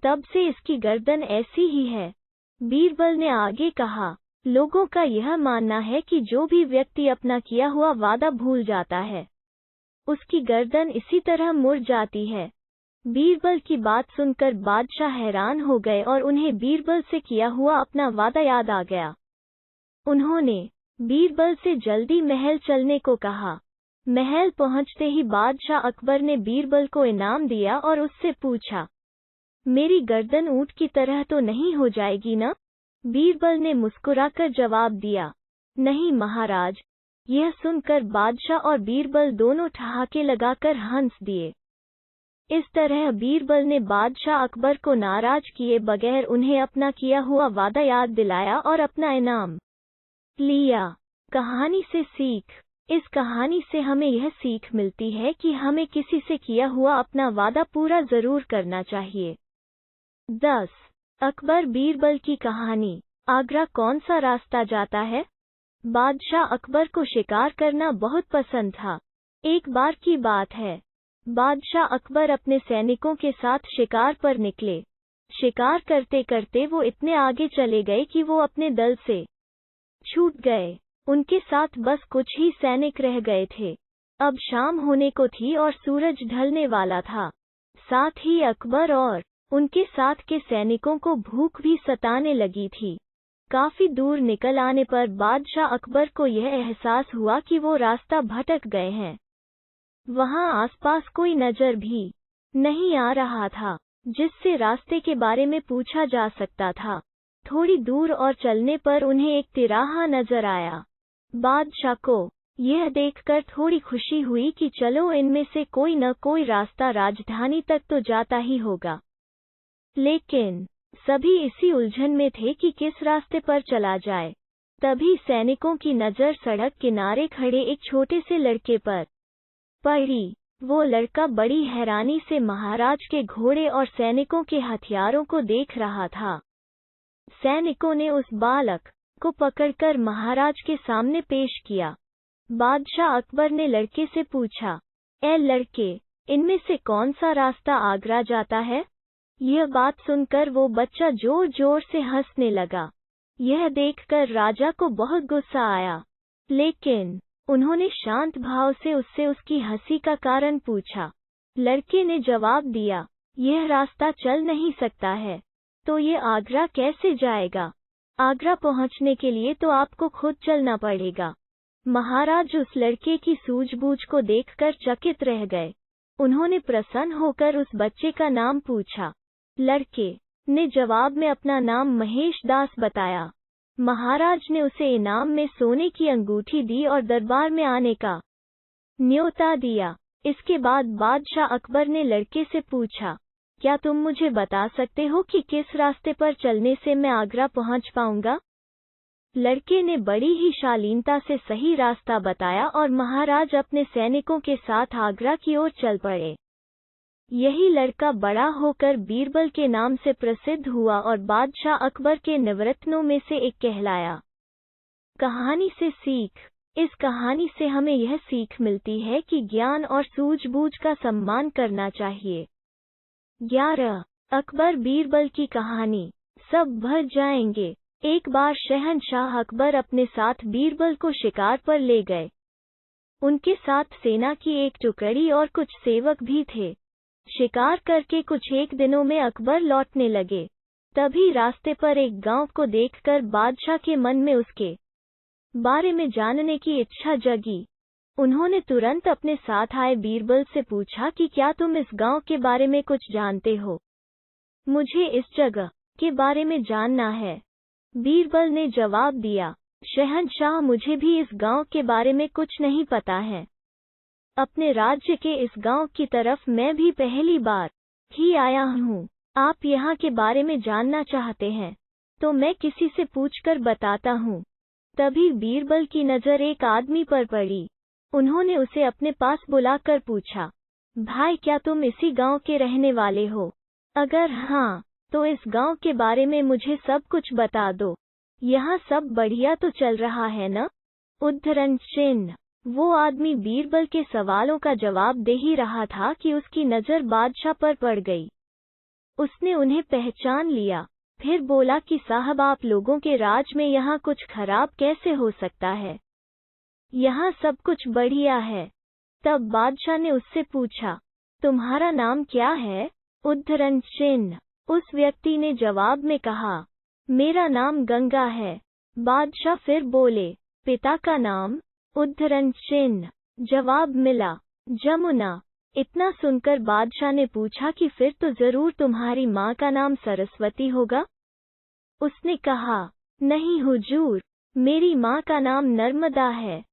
Speaker 1: तब से इसकी गर्दन ऐसी ही है। बीरबल ने आगे कहा, लोगों का यह मानना है कि जो भी व्यक्ति अपना किया हुआ वादा भूल जाता है, उसकी गर्दन इसी तरह मुड़ जाती है। बीरबल की बात सुनकर बादशाह हैरान हो गए और उन्हें बीरबल से किया हुआ अपना वादा याद आ गया। उन्होंने बीरबल से जल्दी महल चलने को कहा। महल पहुंचते ही बादशाह अकबर ने बीरबल को इनाम दिया और उससे पूछा, मेरी गर्दन ऊंट की तरह तो नहीं हो जाएगी ना? बीरबल ने मुस्कुराकर जवाब दिया, नहीं महाराज। यह सुनकर बादशाह और बीरबल दोनों ठहाके लगाकर हंस दिए। इस तरह बीरबल ने बादशाह अकबर को नाराज किए बगैर उन्हें अपना किया हुआ वादा याद दिलाया और अपना इनाम लिया। कहानी से सीख। इस कहानी से हमें यह सीख मिलती है कि हमें किसी से किया हुआ अपना वादा पूरा जरूर करना चाहिए। 10. अकबर बीरबल की कहानी। आगरा कौन सा रास्ता जाता है? बादशाह अकबर को शिकार करना बहुत पसंद था। एक बार की बात है, बादशाह अकबर अपने सैनिकों के साथ शिकार पर निकले। शिकार करते करते वो इतने आगे चले गए कि वो अपने दल से छूट गए। उनके साथ बस कुछ ही सैनिक रह गए थे। अब शाम होने को थी और सूरज ढलने वाला था। साथ ही अकबर और उनके साथ के सैनिकों को भूख भी सताने लगी थी। काफी दूर निकल आने पर बादशाह अकबर को यह एहसास हुआ कि वो रास्ता भटक गए हैं। वहां आसपास कोई नजर भी नहीं आ रहा था जिससे रास्ते के बारे में पूछा जा सकता था। थोड़ी दूर और चलने पर उन्हें एक तिराहा नजर आया। बादशाह को यह देखकर थोड़ी खुशी हुई कि चलो इनमें से कोई न कोई रास्ता राजधानी तक तो जाता ही होगा। लेकिन सभी इसी उलझन में थे कि किस रास्ते पर चला जाए। तभी सैनिकों की नजर सड़क किनारे खड़े एक छोटे से लड़के पर पड़ी। वो लड़का बड़ी हैरानी से महाराज के घोड़े और सैनिकों के हथियारों को देख रहा था। सैनिकों ने उस बालक को पकड़कर महाराज के सामने पेश किया। बादशाह अकबर ने लड़के से पूछा, ए लड़के, इनमें से कौन सा रास्ता आगरा जाता है? यह बात सुनकर वो बच्चा जोर जोर से हंसने लगा। यह देखकर राजा को बहुत गुस्सा आया, लेकिन उन्होंने शांत भाव से उससे उसकी हंसी का कारण पूछा। लड़के ने जवाब दिया, यह रास्ता चल नहीं सकता है, तो ये आगरा कैसे जाएगा? आगरा पहुंचने के लिए तो आपको खुद चलना पड़ेगा। महाराज उस लड़के की सूझबूझ को देखकर चकित रह गए। उन्होंने प्रसन्न होकर उस बच्चे का नाम पूछा। लड़के ने जवाब में अपना नाम महेश दास बताया। महाराज ने उसे इनाम में सोने की अंगूठी दी और दरबार में आने का न्योता दिया। इसके बाद बादशाह अकबर ने लड़के से पूछा, क्या तुम मुझे बता सकते हो कि किस रास्ते पर चलने से मैं आगरा पहुंच पाऊंगा? लड़के ने बड़ी ही शालीनता से सही रास्ता बताया और महाराज अपने सैनिकों के साथ आगरा की ओर चल पड़े। यही लड़का बड़ा होकर बीरबल के नाम से प्रसिद्ध हुआ और बादशाह अकबर के नवरत्नों में से एक कहलाया। कहानी से सीख। इस कहानी से हमें यह सीख मिलती है कि ज्ञान और सूझबूझ का सम्मान करना चाहिए। 11 अकबर बीरबल की कहानी। सब भर जाएंगे। एक बार शहंशाह अकबर अपने साथ बीरबल को शिकार पर ले गए। उनके साथ सेना की एक टुकड़ी और कुछ सेवक भी थे। शिकार करके कुछ एक दिनों में अकबर लौटने लगे। तभी रास्ते पर एक गांव को देखकर बादशाह के मन में उसके बारे में जानने की इच्छा जगी। उन्होंने तुरंत अपने साथ आए बीरबल से पूछा कि क्या तुम इस गांव के बारे में कुछ जानते हो? मुझे इस जगह के बारे में जानना है। बीरबल ने जवाब दिया, शहंशाह, मुझे भी इस गांव के बारे में कुछ नहीं पता है। अपने राज्य के इस गांव की तरफ मैं भी पहली बार ही आया हूँ। आप यहाँ के बारे में जानना चाहते हैं तो मैं किसी से पूछकर बताता हूँ। तभी बीरबल की नज़र एक आदमी पर पड़ी। उन्होंने उसे अपने पास बुलाकर पूछा, भाई, क्या तुम इसी गांव के रहने वाले हो? अगर हाँ, तो इस गांव के बारे में मुझे सब कुछ बता दो। यहाँ सब बढ़िया तो चल रहा है न? उद्धरण चिन्ह। वो आदमी बीरबल के सवालों का जवाब दे ही रहा था कि उसकी नज़र बादशाह पर पड़ गई। उसने उन्हें पहचान लिया। फिर बोला कि साहब, आप लोगों के राज में यहाँ कुछ खराब कैसे हो सकता है? यहाँ सब कुछ बढ़िया है। तब बादशाह ने उससे पूछा, तुम्हारा नाम क्या है? उद्धरण चिन्ह। उस व्यक्ति ने जवाब में कहा, मेरा नाम गंगा है। बादशाह फिर बोले, पिता का नाम? उद्धरण चिन्ह। जवाब मिला, जमुना। इतना सुनकर बादशाह ने पूछा कि फिर तो जरूर तुम्हारी माँ का नाम सरस्वती होगा? उसने कहा, नहीं हुजूर, मेरी माँ का नाम नर्मदा है।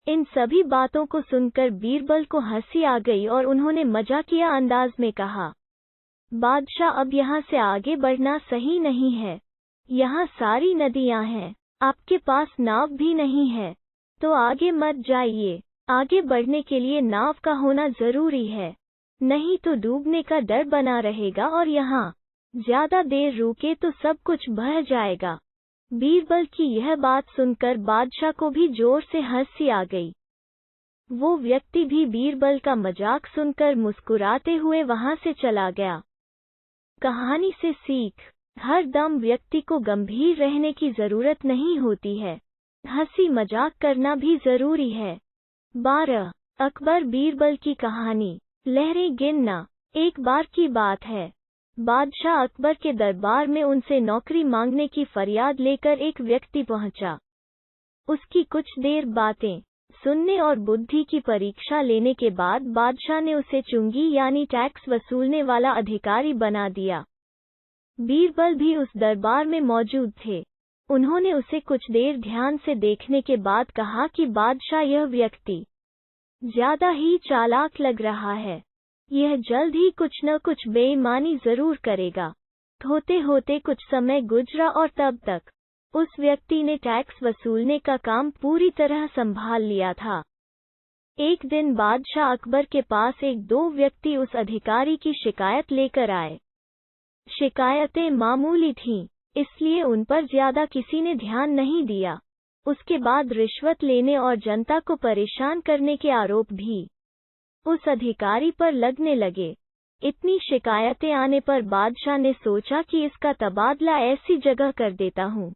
Speaker 1: इन सभी बातों को सुनकर बीरबल को हंसी आ गई और उन्होंने मजाकिया अंदाज में कहा, बादशाह, अब यहाँ से आगे बढ़ना सही नहीं है। यहाँ सारी नदियाँ हैं, आपके पास नाव भी नहीं है, तो आगे मत जाइए। आगे बढ़ने के लिए नाव का होना जरूरी है, नहीं तो डूबने का डर बना रहेगा और यहाँ ज्यादा देर रुके तो सब कुछ बह जाएगा। बीरबल की यह बात सुनकर बादशाह को भी जोर से हंसी आ गई। वो व्यक्ति भी बीरबल का मजाक सुनकर मुस्कुराते हुए वहां से चला गया। कहानी से सीख। हर दम व्यक्ति को गंभीर रहने की जरूरत नहीं होती है, हंसी मजाक करना भी जरूरी है। 12 अकबर बीरबल की कहानी। लहरें गिनना। एक बार की बात है, बादशाह अकबर के दरबार में उनसे नौकरी मांगने की फरियाद लेकर एक व्यक्ति पहुंचा। उसकी कुछ देर बातें सुनने और बुद्धि की परीक्षा लेने के बाद बादशाह ने उसे चुंगी यानी टैक्स वसूलने वाला अधिकारी बना दिया। बीरबल भी उस दरबार में मौजूद थे। उन्होंने उसे कुछ देर ध्यान से देखने के बाद कहा कि बादशाह, यह व्यक्ति ज्यादा ही चालाक लग रहा है। यह जल्द ही कुछ न कुछ बेईमानी जरूर करेगा। होते होते कुछ समय गुजरा और तब तक उस व्यक्ति ने टैक्स वसूलने का काम पूरी तरह संभाल लिया था। एक दिन बादशाह अकबर के पास एक दो व्यक्ति उस अधिकारी की शिकायत लेकर आए। शिकायतें मामूली थीं, इसलिए उन पर ज्यादा किसी ने ध्यान नहीं दिया। उसके बाद रिश्वत लेने और जनता को परेशान करने के आरोप भी उस अधिकारी पर लगने लगे। इतनी शिकायतें आने पर बादशाह ने सोचा कि इसका तबादला ऐसी जगह कर देता हूँ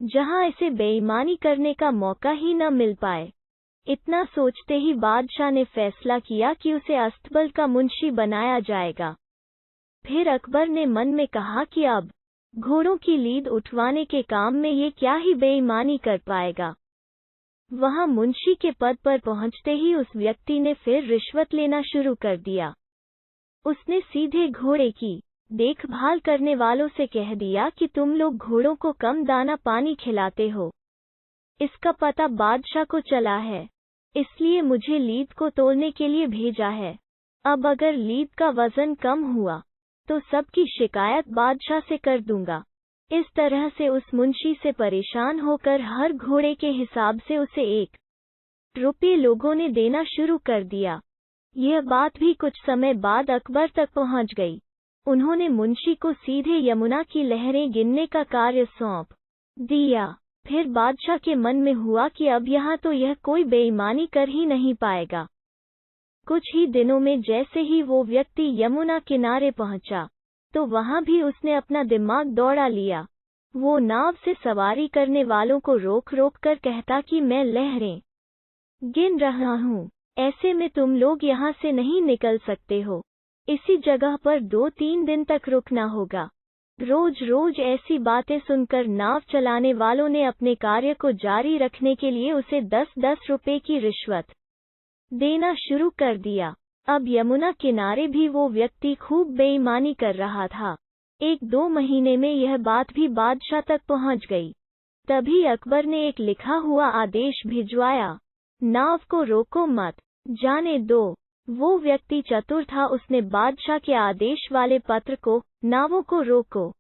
Speaker 1: जहां इसे बेईमानी करने का मौका ही न मिल पाए। इतना सोचते ही बादशाह ने फैसला किया कि उसे अस्तबल का मुंशी बनाया जाएगा। फिर अकबर ने मन में कहा कि अब घोड़ों की लीद उठवाने के काम में ये क्या ही बेईमानी कर पाएगा। वहां मुंशी के पद पर पहुंचते ही उस व्यक्ति ने फिर रिश्वत लेना शुरू कर दिया। उसने सीधे घोड़े की देखभाल करने वालों से कह दिया कि तुम लोग घोड़ों को कम दाना पानी खिलाते हो। इसका पता बादशाह को चला है, इसलिए मुझे लीद को तोलने के लिए भेजा है। अब अगर लीद का वजन कम हुआ तो सबकी शिकायत बादशाह से कर दूंगा। इस तरह से उस मुंशी से परेशान होकर हर घोड़े के हिसाब से उसे 1 रुपये लोगों ने देना शुरू कर दिया। यह बात भी कुछ समय बाद अकबर तक पहुंच गई। उन्होंने मुंशी को सीधे यमुना की लहरें गिनने का कार्य सौंप दिया। फिर बादशाह के मन में हुआ कि अब यहाँ तो यह कोई बेईमानी कर ही नहीं पाएगा। कुछ ही दिनों में जैसे ही वो व्यक्ति यमुना किनारे पहुंचा, तो वहां भी उसने अपना दिमाग दौड़ा लिया। वो नाव से सवारी करने वालों को रोक रोक कर कहता कि मैं लहरें गिन रहा हूँ, ऐसे में तुम लोग यहाँ से नहीं निकल सकते हो। इसी जगह पर 2-3 दिन तक रुकना होगा। रोज रोज ऐसी बातें सुनकर नाव चलाने वालों ने अपने कार्य को जारी रखने के लिए उसे 10-10 रुपए की रिश्वत देना शुरू कर दिया। अब यमुना किनारे भी वो व्यक्ति खूब बेईमानी कर रहा था। 1-2 महीने में यह बात भी बादशाह तक पहुंच गई। तभी अकबर ने एक लिखा हुआ आदेश भिजवाया, नाव को रोको मत, जाने दो। वो व्यक्ति चतुर था, उसने बादशाह के आदेश वाले पत्र को नावों को रोको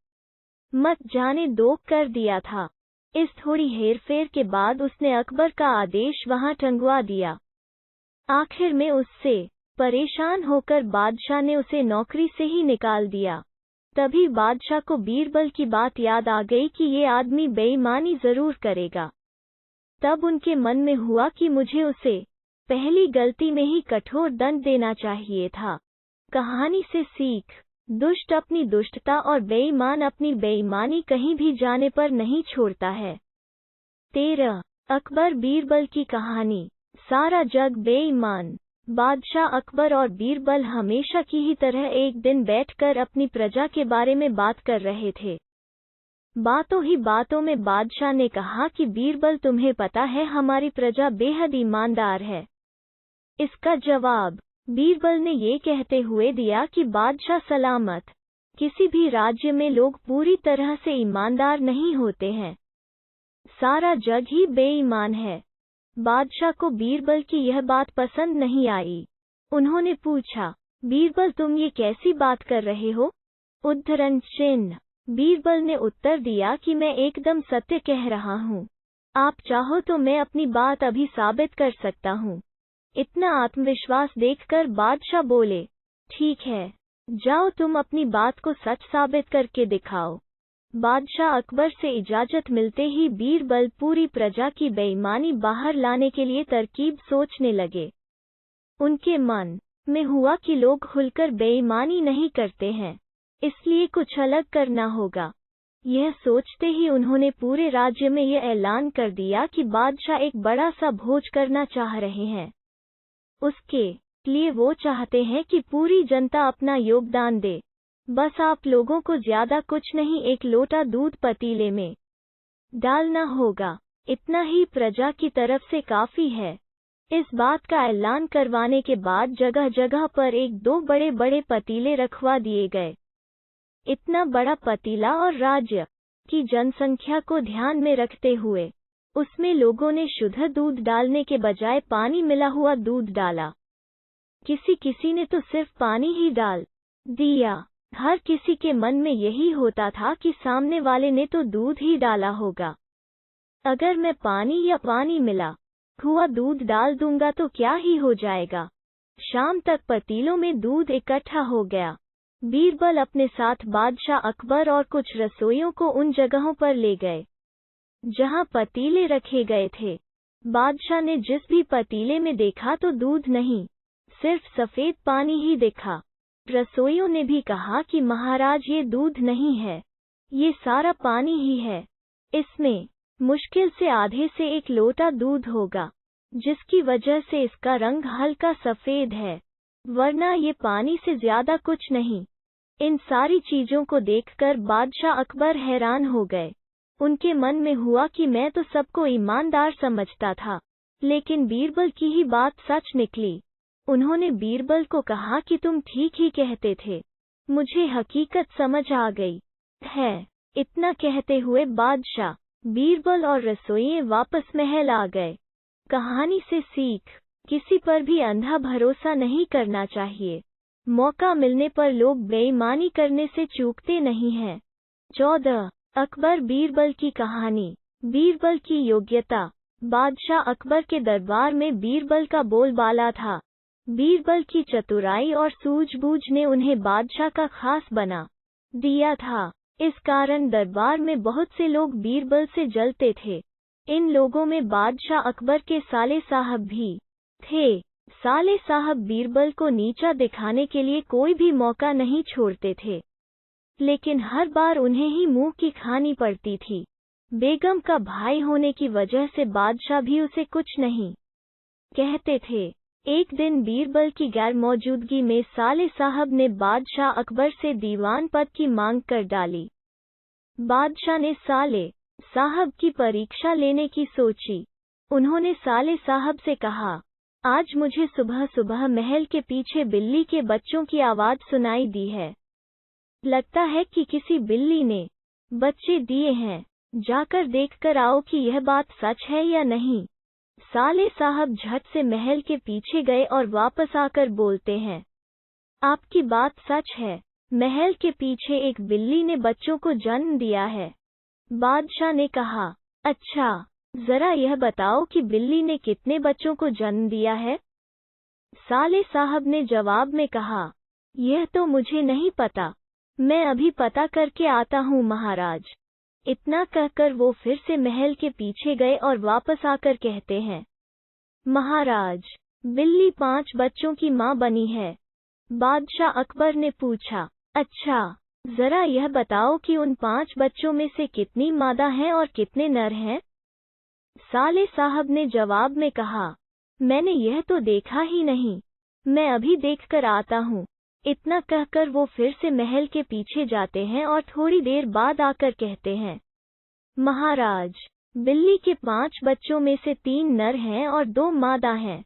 Speaker 1: मत जाने दो कर दिया था। इस थोड़ी हेरफेर के बाद उसने अकबर का आदेश वहां टंगवा दिया। आखिर में उससे परेशान होकर बादशाह ने उसे नौकरी से ही निकाल दिया। तभी बादशाह को बीरबल की बात याद आ गई कि ये आदमी बेईमानी जरूर करेगा। तब उनके मन में हुआ कि मुझे उसे पहली गलती में ही कठोर दंड देना चाहिए था। कहानी से सीख, दुष्ट अपनी दुष्टता और बेईमान अपनी बेईमानी कहीं भी जाने पर नहीं छोड़ता है। 13 अकबर बीरबल की कहानी। सारा जग बेईमान। बादशाह अकबर और बीरबल हमेशा की ही तरह एक दिन बैठकर अपनी प्रजा के बारे में बात कर रहे थे। बातों ही बातों में बादशाह ने कहा कि बीरबल, तुम्हें पता है हमारी प्रजा बेहद ईमानदार है। इसका जवाब बीरबल ने ये कहते हुए दिया कि बादशाह सलामत, किसी भी राज्य में लोग पूरी तरह से ईमानदार नहीं होते हैं। सारा जग ही बेईमान है। बादशाह को बीरबल की यह बात पसंद नहीं आई। उन्होंने पूछा, बीरबल, तुम ये कैसी बात कर रहे हो? उद्धरण चिन्ह। बीरबल ने उत्तर दिया कि मैं एकदम सत्य कह रहा हूँ। आप चाहो तो मैं अपनी बात अभी साबित कर सकता हूँ। इतना आत्मविश्वास देखकर बादशाह बोले, ठीक है, जाओ तुम अपनी बात को सच साबित करके दिखाओ। बादशाह अकबर से इजाजत मिलते ही बीरबल पूरी प्रजा की बेईमानी बाहर लाने के लिए तरकीब सोचने लगे। उनके मन में हुआ कि लोग खुलकर बेईमानी नहीं करते हैं, इसलिए कुछ अलग करना होगा। यह सोचते ही उन्होंने पूरे राज्य में यह ऐलान कर दिया कि बादशाह एक बड़ा सा भोज करना चाह रहे हैं। उसके लिए वो चाहते हैं कि पूरी जनता अपना योगदान दे। बस आप लोगों को ज्यादा कुछ नहीं, 1 लोटा दूध पतीले में डालना होगा। इतना ही प्रजा की तरफ से काफी है। इस बात का ऐलान करवाने के बाद जगह जगह पर 1-2 बड़े बड़े पतीले रखवा दिए गए। इतना बड़ा पतीला और राज्य की जनसंख्या को ध्यान में रखते हुए उसमें लोगों ने शुद्ध दूध डालने के बजाय पानी मिला हुआ दूध डाला। किसी किसी ने तो सिर्फ पानी ही डाल दिया। हर किसी के मन में यही होता था कि सामने वाले ने तो दूध ही डाला होगा। अगर मैं पानी या पानी मिला हुआ दूध डाल दूंगा तो क्या ही हो जाएगा। शाम तक पतीलों में दूध इकट्ठा हो गया। बीरबल अपने साथ बादशाह अकबर और कुछ रसोइयों को उन जगहों पर ले गए जहां पतीले रखे गए थे। बादशाह ने जिस भी पतीले में देखा तो दूध नहीं, सिर्फ सफेद पानी ही दिखा। रसोइयों ने भी कहा कि महाराज, ये दूध नहीं है, ये सारा पानी ही है। इसमें मुश्किल से आधे से एक लोटा दूध होगा, जिसकी वजह से इसका रंग हल्का सफेद है, वरना ये पानी से ज्यादा कुछ नहीं। इन सारी चीजों को देखकर बादशाह अकबर हैरान हो गए। उनके मन में हुआ कि मैं तो सबको ईमानदार समझता था, लेकिन बीरबल की ही बात सच निकली। उन्होंने बीरबल को कहा कि तुम ठीक ही कहते थे, मुझे हकीकत समझ आ गई है। इतना कहते हुए बादशाह, बीरबल और रसोइये वापस महल आ गए। कहानी से सीख, किसी पर भी अंधा भरोसा नहीं करना चाहिए। मौका मिलने पर लोग बेईमानी करने से चूकते नहीं हैं। 14 अकबर बीरबल की कहानी। बीरबल की योग्यता। बादशाह अकबर के दरबार में बीरबल का बोलबाला था। बीरबल की चतुराई और सूझबूझ ने उन्हें बादशाह का खास बना दिया था। इस कारण दरबार में बहुत से लोग बीरबल से जलते थे। इन लोगों में बादशाह अकबर के साले साहब भी थे। साले साहब बीरबल को नीचा दिखाने के लिए कोई भी मौका नहीं छोड़ते थे, लेकिन हर बार उन्हें ही मुंह की खानी पड़ती थी। बेगम का भाई होने की वजह से बादशाह भी उसे कुछ नहीं कहते थे। एक दिन बीरबल की गैर मौजूदगी में साले साहब ने बादशाह अकबर से दीवान पद की मांग कर डाली। बादशाह ने साले साहब की परीक्षा लेने की सोची। उन्होंने साले साहब से कहा, आज मुझे सुबह सुबह महल के पीछे बिल्ली के बच्चों की आवाज सुनाई दी है। लगता है कि किसी बिल्ली ने बच्चे दिए हैं। जाकर देखकर आओ कि यह बात सच है या नहीं। साले साहब झट से महल के पीछे गए और वापस आकर बोलते हैं, आपकी बात सच है, महल के पीछे एक बिल्ली ने बच्चों को जन्म दिया है। बादशाह ने कहा, अच्छा, जरा यह बताओ कि बिल्ली ने कितने बच्चों को जन्म दिया है। साले साहब ने जवाब में कहा, यह तो मुझे नहीं पता, मैं अभी पता करके आता हूँ महाराज। इतना कहकर वो फिर से महल के पीछे गए और वापस आकर कहते हैं, महाराज, बिल्ली 5 बच्चों की माँ बनी है। बादशाह अकबर ने पूछा, अच्छा, जरा यह बताओ कि उन 5 बच्चों में से कितनी मादा हैं और कितने नर हैं। साले साहब ने जवाब में कहा, मैंने यह तो देखा ही नहीं, मैं अभी देखकर आता हूँ। इतना कहकर वो फिर से महल के पीछे जाते हैं और थोड़ी देर बाद आकर कहते हैं, महाराज, बिल्ली के 5 बच्चों में से 3 नर हैं और 2 मादा हैं।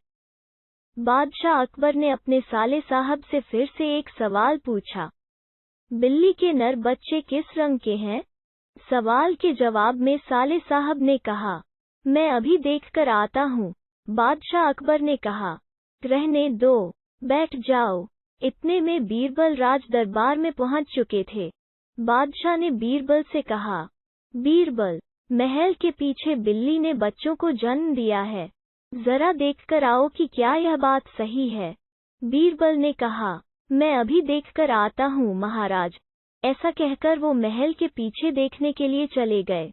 Speaker 1: बादशाह अकबर ने अपने साले साहब से फिर से एक सवाल पूछा, बिल्ली के नर बच्चे किस रंग के हैं। सवाल के जवाब में साले साहब ने कहा, मैं अभी देखकर आता हूँ। बादशाह अकबर ने कहा, रहने दो, बैठ जाओ। इतने में बीरबल राज दरबार में पहुंच चुके थे। बादशाह ने बीरबल से कहा, बीरबल, महल के पीछे बिल्ली ने बच्चों को जन्म दिया है, जरा देखकर आओ कि क्या यह बात सही है। बीरबल ने कहा, मैं अभी देखकर आता हूँ महाराज। ऐसा कहकर वो महल के पीछे देखने के लिए चले गए।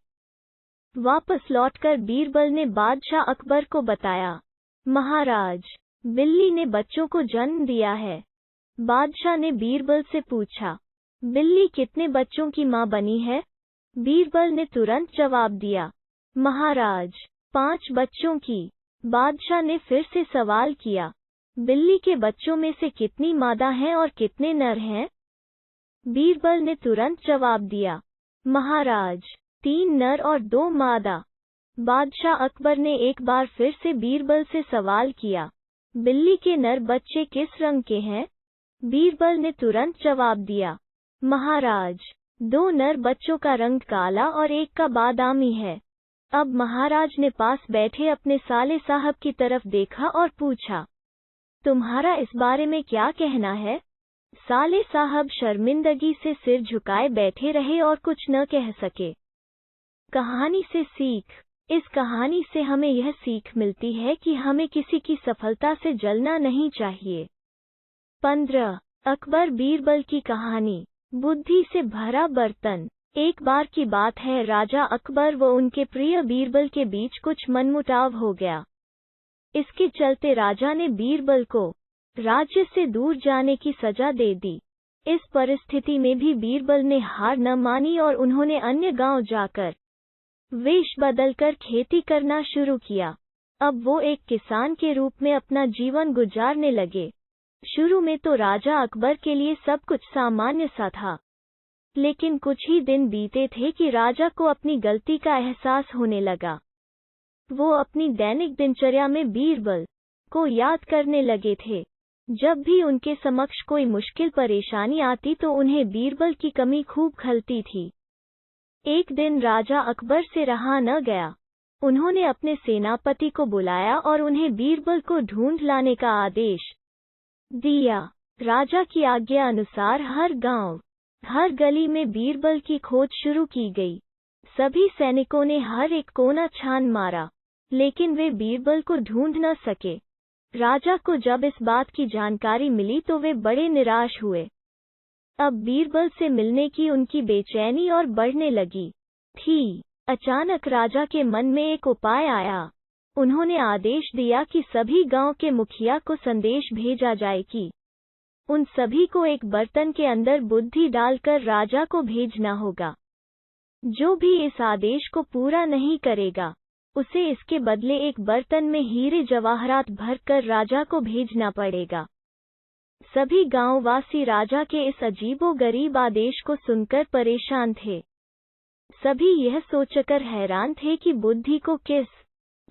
Speaker 1: वापस लौटकर बीरबल ने बादशाह अकबर को बताया, महाराज, बिल्ली ने बच्चों को जन्म दिया है। बादशाह ने बीरबल से पूछा, बिल्ली कितने बच्चों की माँ बनी है। बीरबल ने तुरंत जवाब दिया, महाराज, 5 बच्चों की। बादशाह ने फिर से सवाल किया, बिल्ली के बच्चों में से कितनी मादा हैं और कितने नर हैं। बीरबल ने तुरंत जवाब दिया, महाराज, 3 नर और 2 मादा। बादशाह अकबर ने एक बार फिर से बीरबल से सवाल किया, बिल्ली के नर बच्चे किस रंग के हैं। बीरबल ने तुरंत जवाब दिया, महाराज, 2 नर बच्चों का रंग काला और एक का बादामी है। अब महाराज ने पास बैठे अपने साले साहब की तरफ देखा और पूछा, तुम्हारा इस बारे में क्या कहना है। साले साहब शर्मिंदगी से सिर झुकाए बैठे रहे और कुछ न कह सके। कहानी से सीख। इस कहानी से हमें यह सीख मिलती है कि हमें किसी की सफलता से जलना नहीं चाहिए। 15 अकबर बीरबल की कहानी। बुद्धि से भरा बर्तन। एक बार की बात है, राजा अकबर व उनके प्रिय बीरबल के बीच कुछ मनमुटाव हो गया। इसके चलते राजा ने बीरबल को राज्य से दूर जाने की सजा दे दी। इस परिस्थिति में भी बीरबल ने हार न मानी और उन्होंने अन्य गांव जाकर वेश बदलकर खेती करना शुरू किया। अब वो एक किसान के रूप में अपना जीवन गुजारने लगे। शुरू में तो राजा अकबर के लिए सब कुछ सामान्य सा था, लेकिन कुछ ही दिन बीते थे कि राजा को अपनी गलती का एहसास होने लगा। वो अपनी दैनिक दिनचर्या में बीरबल को याद करने लगे थे। जब भी उनके समक्ष कोई मुश्किल परेशानी आती तो उन्हें बीरबल की कमी खूब खलती थी। एक दिन राजा अकबर से रहा न गया। उन्होंने अपने सेनापति को बुलाया और उन्हें बीरबल को ढूंढ लाने का आदेश दिया। राजा की आज्ञा अनुसार हर गांव, हर गली में बीरबल की खोज शुरू की गई। सभी सैनिकों ने हर एक कोना छान मारा, लेकिन वे बीरबल को ढूंढ न सके। राजा को जब इस बात की जानकारी मिली तो वे बड़े निराश हुए। अब बीरबल से मिलने की उनकी बेचैनी और बढ़ने लगी थी। अचानक राजा के मन में एक उपाय आया। उन्होंने आदेश दिया कि सभी गांव के मुखिया को संदेश भेजा जाए कि उन सभी को एक बर्तन के अंदर बुद्धि डालकर राजा को भेजना होगा। जो भी इस आदेश को पूरा नहीं करेगा, उसे इसके बदले एक बर्तन में हीरे जवाहरात भरकर राजा को भेजना पड़ेगा। सभी गांववासी राजा के इस अजीबोगरीब आदेश को सुनकर परेशान थे। सभी यह सोचकर हैरान थे कि बुद्धि को किस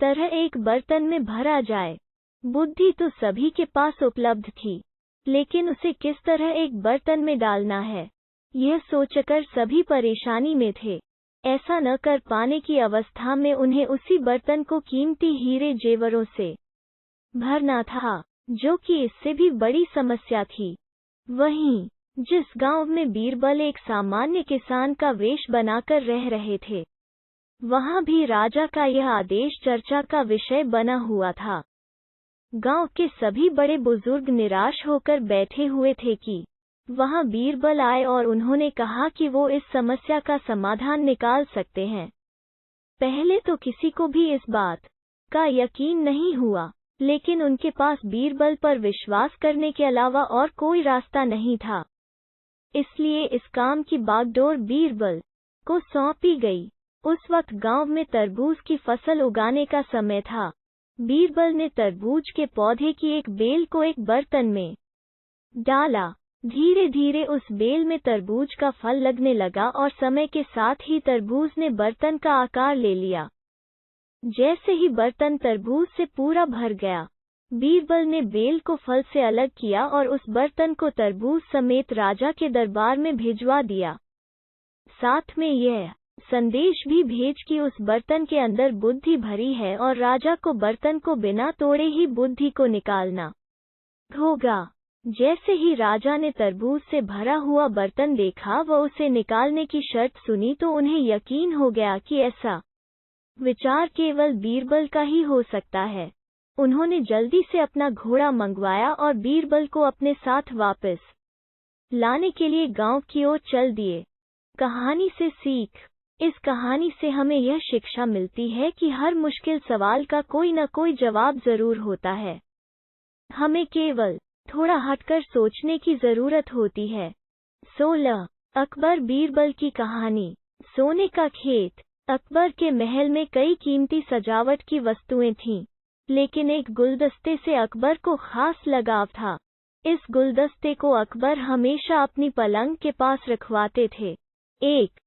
Speaker 1: तरह एक बर्तन में भरा जाए। बुद्धि तो सभी के पास उपलब्ध थी, लेकिन उसे किस तरह एक बर्तन में डालना है, यह सोचकर सभी परेशानी में थे। ऐसा न कर पाने की अवस्था में उन्हें उसी बर्तन को कीमती हीरे जेवरों से भरना था, जो कि इससे भी बड़ी समस्या थी। वहीं जिस गांव में बीरबल एक सामान्य किसान का वेश बनाकर रह रहे थे, वहां भी राजा का यह आदेश चर्चा का विषय बना हुआ था। गांव के सभी बड़े बुजुर्ग निराश होकर बैठे हुए थे कि वहां बीरबल आए और उन्होंने कहा कि वो इस समस्या का समाधान निकाल सकते हैं। पहले तो किसी को भी इस बात का यकीन नहीं हुआ, लेकिन उनके पास बीरबल पर विश्वास करने के अलावा और कोई रास्ता नहीं था। इसलिए इस काम की बागडोर बीरबल को सौंपी गई। उस वक्त गांव में तरबूज की फसल उगाने का समय था। बीरबल ने तरबूज के पौधे की एक बेल को एक बर्तन में डाला। धीरे धीरे उस बेल में तरबूज का फल लगने लगा और समय के साथ ही तरबूज ने बर्तन का आकार ले लिया। जैसे ही बर्तन तरबूज से पूरा भर गया, बीरबल ने बेल को फल से अलग किया और उस बर्तन को तरबूज समेत राजा के दरबार में भिजवा दिया। साथ में यह संदेश भी भेज कि उस बर्तन के अंदर बुद्धि भरी है और राजा को बर्तन को बिना तोड़े ही बुद्धि को निकालना होगा। जैसे ही राजा ने तरबूज से भरा हुआ बर्तन देखा व उसे निकालने की शर्त सुनी तो उन्हें यकीन हो गया कि ऐसा विचार केवल बीरबल का ही हो सकता है। उन्होंने जल्दी से अपना घोड़ा मंगवाया और बीरबल को अपने साथ वापस लाने के लिए गांव की ओर चल दिए। कहानी से सीख। इस कहानी से हमें यह शिक्षा मिलती है कि हर मुश्किल सवाल का कोई न कोई जवाब जरूर होता है। हमें केवल थोड़ा हटकर सोचने की जरूरत होती है। 16। अकबर बीरबल की कहानी। सोने का खेत। अकबर के महल में कई कीमती सजावट की वस्तुएं थीं, लेकिन एक गुलदस्ते से अकबर को खास लगाव था। इस गुलदस्ते को अकबर हमेशा अपनी पलंग के पास रखवाते थे। एक